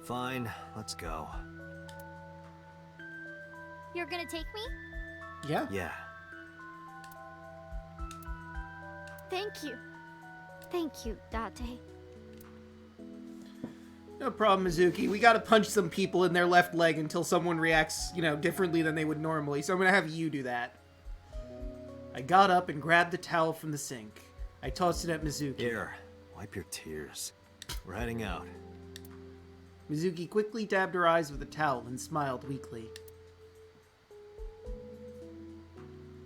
Fine, let's go. You're gonna take me? Yeah. Yeah. Thank you. Thank you, Date. No problem, Mizuki. We gotta punch some people in their left leg until someone reacts, differently than they would normally, so I'm gonna have you do that. I got up and grabbed the towel from the sink. I tossed it at Mizuki. Here, wipe your tears. We're heading out. Mizuki quickly dabbed her eyes with a towel and smiled weakly.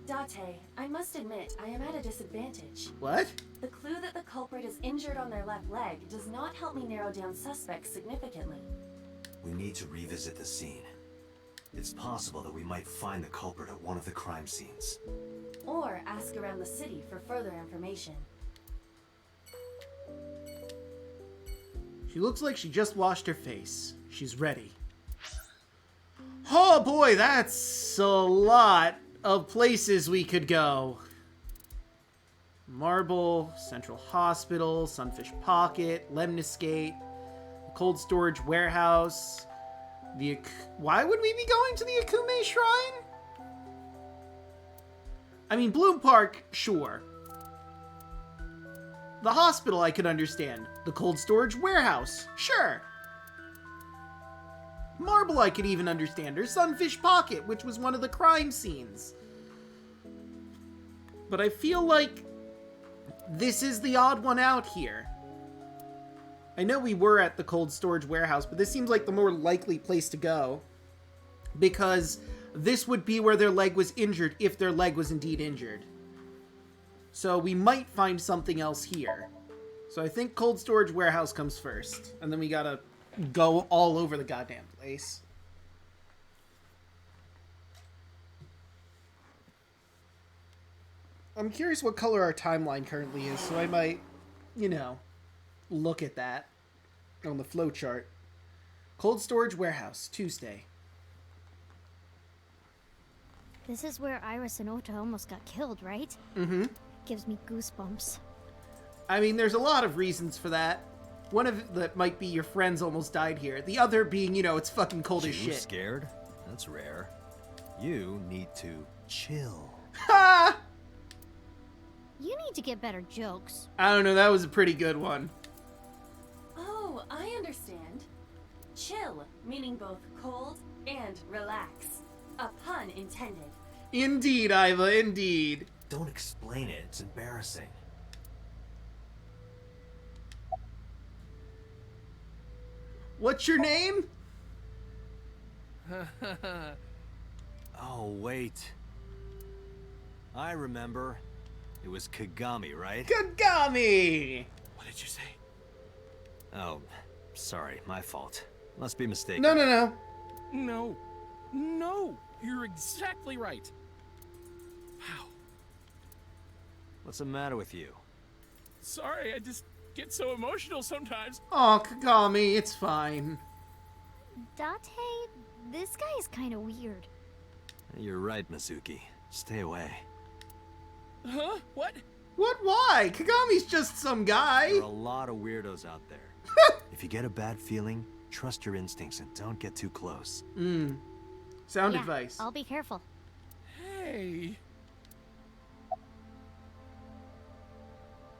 Date, I must admit, I am at a disadvantage. What? The clue that the culprit is injured on their left leg does not help me narrow down suspects significantly. We need to revisit the scene. It's possible that we might find the culprit at one of the crime scenes. Or ask around the city for further information. She looks like she just washed her face. She's ready. Oh boy, that's a lot of places we could go. Marble, Central Hospital, Sunfish Pocket, Lemniscate, Cold Storage Warehouse, why would we be going to the Akume Shrine? I mean, Bloom Park, sure. The hospital I could understand. The Cold Storage Warehouse, sure. Marble I could even understand, or Sunfish Pocket, which was one of the crime scenes. But I feel like this is the odd one out here. I know we were at the Cold Storage Warehouse, but this seems like the more likely place to go. Because this would be where their leg was injured, if their leg was indeed injured. So we might find something else here. So I think Cold Storage Warehouse comes first. And then we gotta go all over the goddamn place. I'm curious what color our timeline currently is, so I might, look at that on the flowchart. Cold Storage Warehouse, Tuesday. This is where Iris and Ota almost got killed, right? Mm-hmm. Gives me goosebumps. I mean, there's a lot of reasons for that. One of that might be your friends almost died here. The other being, it's fucking cold as You shit. scared? That's rare. You need to chill. Ha! You need to get better jokes. I don't know, that was a pretty good one. Oh, I understand. Chill, meaning both cold and relax. A pun intended. Indeed, Iva, indeed. Don't explain it, it's embarrassing. What's your name? Oh, wait. I remember. It was Kagami, right? Kagami! What did you say? Oh, sorry, my fault. Must be mistaken. No. No, you're exactly right. Wow. What's the matter with you? Sorry, I just get so emotional sometimes. Oh, Kagami, it's fine. Date, this guy is kind of weird. You're right, Mizuki. Stay away. Huh? What? What? Why? Kagami's just some guy. There are a lot of weirdos out there. If you get a bad feeling, trust your instincts and don't get too close. Sound advice. I'll be careful. Hey.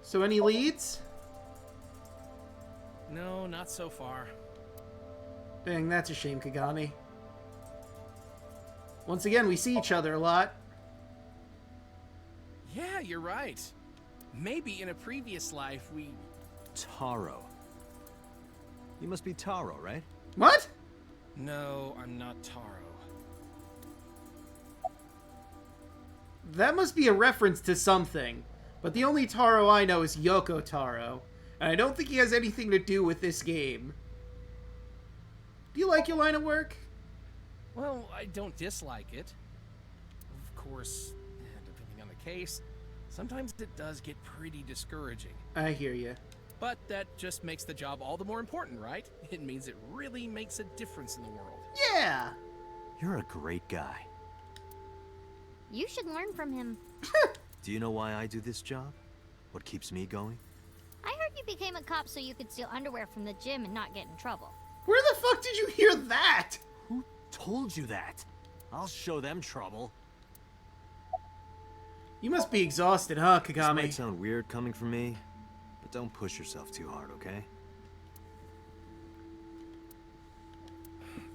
So any leads? No, not so far. Dang, that's a shame, Kagami. Once again, we see each other a lot. Yeah, you're right. Maybe in a previous life we... Taro. You must be Taro, right? What? No, I'm not Taro. That must be a reference to something. But the only Taro I know is Yoko Taro. And I don't think he has anything to do with this game. Do you like your line of work? Well, I don't dislike it. Of course, depending on the case, sometimes it does get pretty discouraging. I hear you. But that just makes the job all the more important, right? It means it really makes a difference in the world. Yeah! You're a great guy. You should learn from him. Do you know why I do this job? What keeps me going? you became a cop so you could steal underwear from the gym and not get in trouble. Where the fuck did you hear that? Who told you that? I'll show them trouble. You must be exhausted, huh, This Kagami? might sound weird coming from me, but don't push yourself too hard, okay?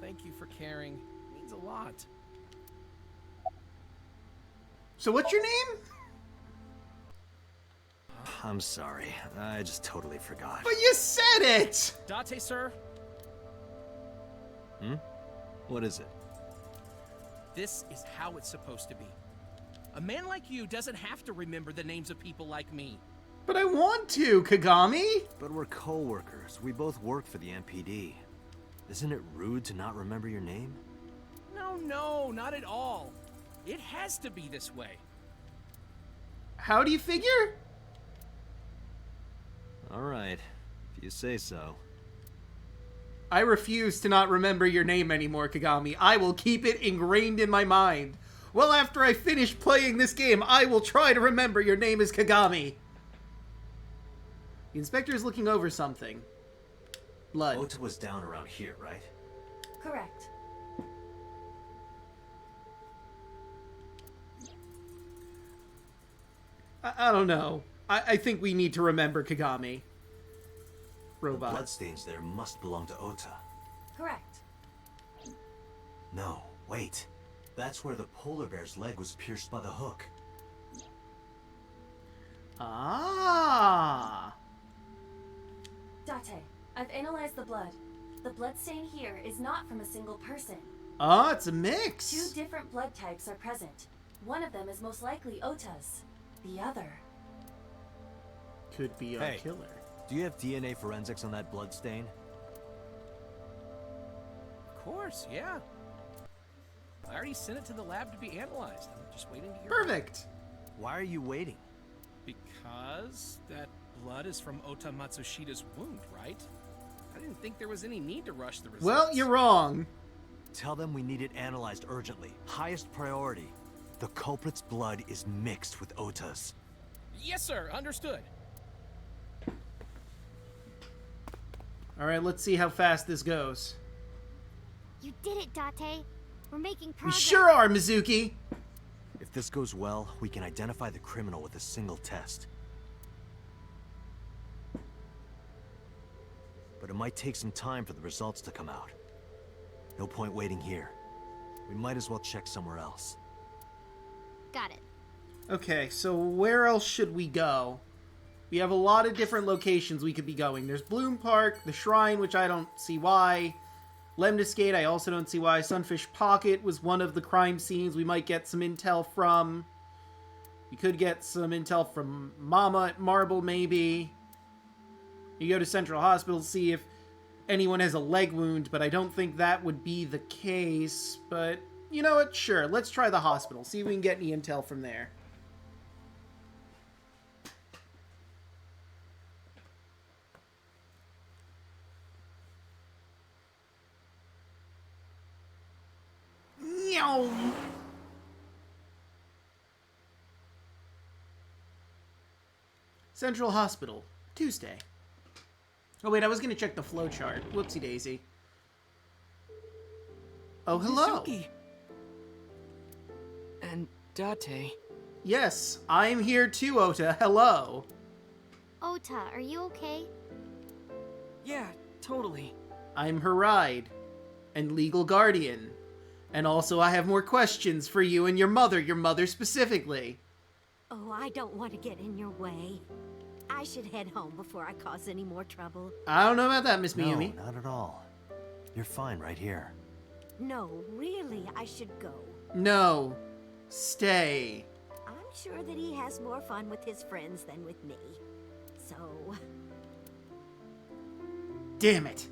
Thank you for caring. It means a lot. So what's your name? I'm sorry. I just totally forgot. But you said it! Date, sir, Hmm? What is it? this is how it's supposed to be. A man like you doesn't have to remember the names of people like me. But I want to, Kagami! But we're co-workers. We both work for the MPD. Isn't it rude to not remember your name? No, not at all. It has to be this way. How do you figure? Alright, if you say so. I refuse to not remember your name anymore, Kagami. I will keep it ingrained in my mind. Well, after I finish playing this game, I will try to remember your name is Kagami. The inspector is looking over something. Blood. Ota was down around here, right? Correct. I don't know. I think we need to remember Kagami. Robot. The bloodstains there must belong to Ota. Correct. No, wait. That's where the polar bear's leg was pierced by the hook. Ah. Date, I've analyzed the blood. The bloodstain here is not from a single person. Oh, it's a mix. 2 different blood types are present. One of them is most likely Ota's. The other... Could be a killer. Do you have DNA forensics on that blood stain? Of course, yeah. I already sent it to the lab to be analyzed. I'm just waiting to hear. Perfect. Why are you waiting? Because that blood is from Ota Matsushida's wound, right? I didn't think there was any need to rush the results. Well, you're wrong. Tell them we need it analyzed urgently. Highest priority. The culprit's blood is mixed with Ota's. Yes, sir. Understood. Alright, let's see how fast this goes. You did it, Date. We're making We progress. sure are, Mizuki! If this goes well, we can identify the criminal with a single test. But it might take some time for the results to come out. No point waiting here. We might as well check somewhere else. Got it. Okay, so where else should we go? We have a lot of different locations we could be going. There's Bloom Park, the Shrine, which I don't see why. Lemniscate, I also don't see why. Sunfish Pocket was one of the crime scenes we might get some intel from. We could get some intel from Mama at Marble, maybe. You go to Central Hospital, see if anyone has a leg wound, but I don't think that would be the case. But, you know what? Sure, let's try the hospital. See if we can get any intel from there. Central Hospital, Tuesday. Oh wait, I was gonna check the flowchart. Whoopsie daisy. Oh, hello. Mizuki. And Date. Yes, I'm here too, Ota. Hello. Ota, are you okay? Yeah, totally. I'm her ride and legal guardian. And also I have more questions for you and your mother specifically. Oh, I don't want to get in your way. I should head home before I cause any more trouble. I don't know about that, Miss No, Miyumi. not at all. You're fine right here. No, really, I should go. No. Stay. I'm sure that he has more fun with his friends than with me. So... Damn it.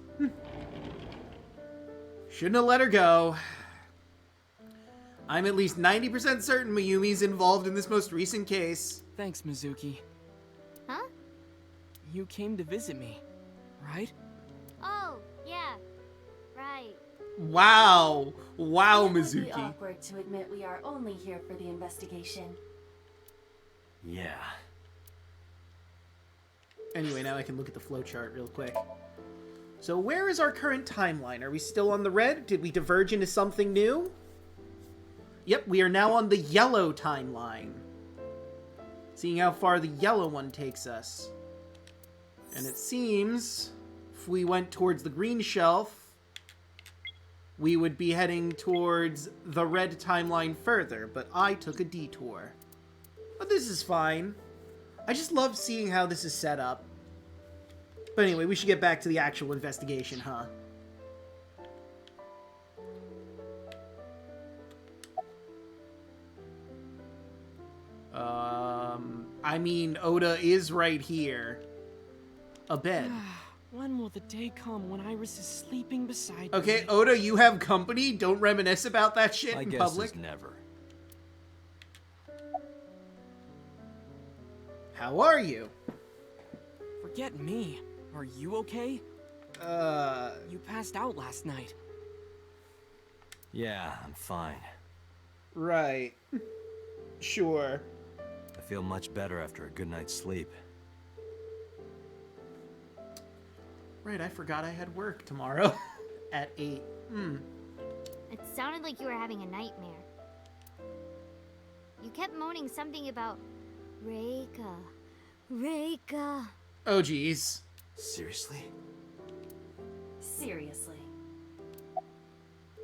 Shouldn't have let her go. I'm at least 90% certain Miyumi's involved in this most recent case. Thanks, Mizuki. Huh? You came to visit me, right? Oh, yeah. Right. Wow. Wow, It would be Mizuki. awkward to admit we are only here for the investigation. Yeah. Anyway, now I can look at the flowchart real quick. So where is our current timeline? Are we still on the red? Did we diverge into something new? Yep, we are now on the yellow timeline. Seeing how far the yellow one takes us. And it seems if we went towards the green shelf, we would be heading towards the red timeline further, but I took a detour. But this is fine. I just love seeing how this is set up. But anyway, we should get back to the actual investigation, huh? I mean, Ota is right here. A bed. When will the day come when Iris is sleeping beside me? Okay, Ota, you have company. Don't reminisce about that shit in guess public. is never. How are you? Forget me. Are you okay? You passed out last night. Yeah, I'm fine. Right. Sure. I feel much better after a good night's sleep. Right, I forgot I had work tomorrow at 8. It sounded like you were having a nightmare. You kept moaning something about Reika. Reika. Oh, geez. Seriously? Seriously.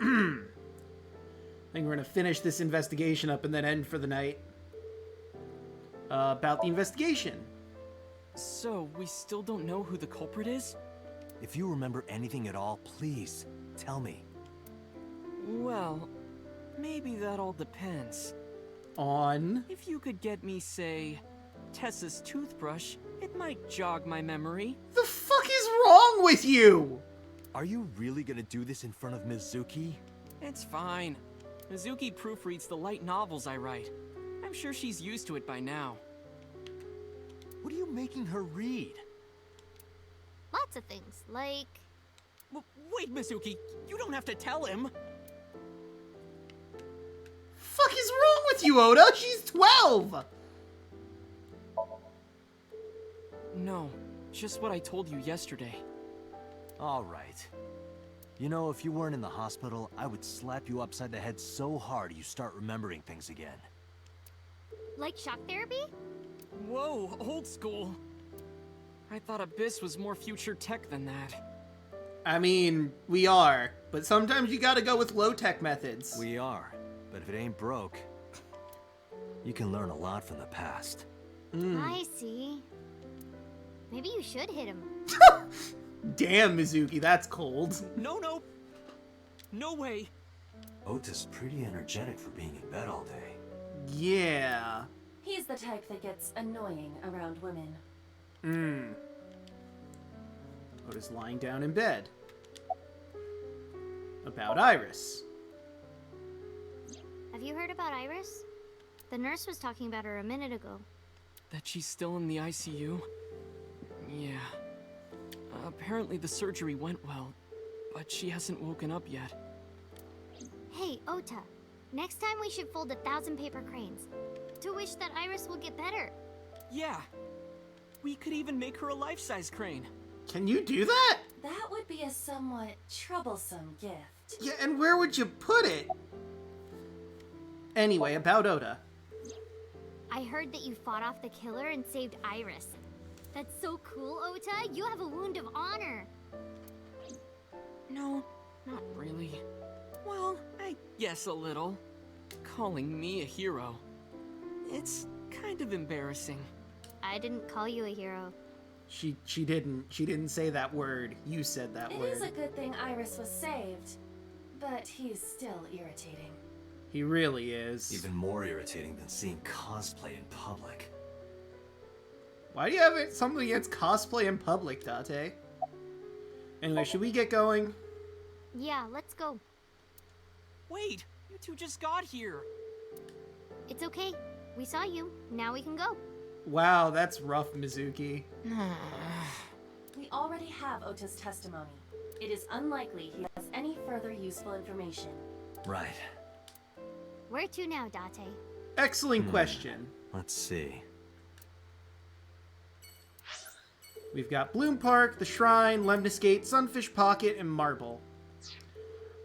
I think we're gonna finish this investigation up and then end for the night. About the investigation. So, we still don't know who the culprit is? If you remember anything at all, please, tell me. Well, maybe that all depends. On? If you could get me, say, Tessa's toothbrush, it might jog my memory. The fuck is wrong with you? Are you really gonna do this in front of Mizuki? It's fine. Mizuki proofreads the light novels I write. I'm sure she's used to it by now. What are you making her read? Lots of things, like... Wait, Mizuki, you don't have to tell him. Fuck is wrong with you, Ota? She's 12! No, just what I told you yesterday. Alright. You know, if you weren't in the hospital, I would slap you upside the head so hard you start remembering things again. Like shock therapy? Whoa, old school. I thought Abyss was more future tech than that. I mean, we are, but sometimes you gotta go with low-tech methods. We are, but if it ain't broke, you can learn a lot from the past. I see. Maybe you should hit him. Damn, Mizuki, that's cold. No. No way. Ota's pretty energetic for being in bed all day. Yeah. He's the type that gets annoying around women. Ota's lying down in bed. About Iris. Have you heard about Iris? The nurse was talking about her a minute ago. That she's still in the ICU? Yeah. Apparently the surgery went well, but she hasn't woken up yet. Hey, Ota. Next time we should fold 1,000 paper cranes to wish that Iris will get better. Yeah. We could even make her a life-size crane. Can you do that? That would be a somewhat troublesome gift. Yeah, and where would you put it? Anyway, about Ota. I heard that you fought off the killer and saved Iris. That's so cool, Ota. You have a wound of honor. No, not really. Well, I guess a little. Calling me a hero. It's kind of embarrassing. I didn't call you a hero. She didn't say that word. You said that word. It is a good thing Iris was saved, but he's still irritating. He really is. Even more irritating than seeing cosplay in public. Why do you have something against cosplay in public, Date? Anyway, should we get going? Yeah, let's go. Wait, you two just got here. It's okay. We saw you. Now we can go. Wow, that's rough, Mizuki. We already have Ota's testimony. It is unlikely he has any further useful information. Right. Where to now, Date? Excellent question. Let's see. We've got Bloom Park, the Shrine, Lemnis Gate, Sunfish Pocket, and Marble.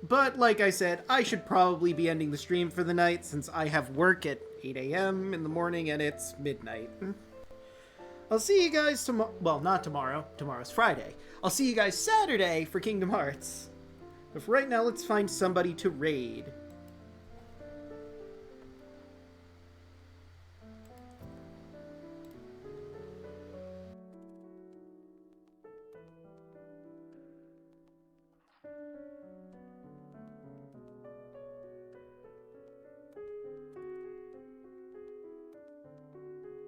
But like I said, I should probably be ending the stream for the night since I have work at 8 a.m. in the morning and it's midnight. I'll see you guys tomorrow. Well, not tomorrow. Tomorrow's Friday. I'll see you guys Saturday for Kingdom Hearts. But for right now, let's find somebody to raid.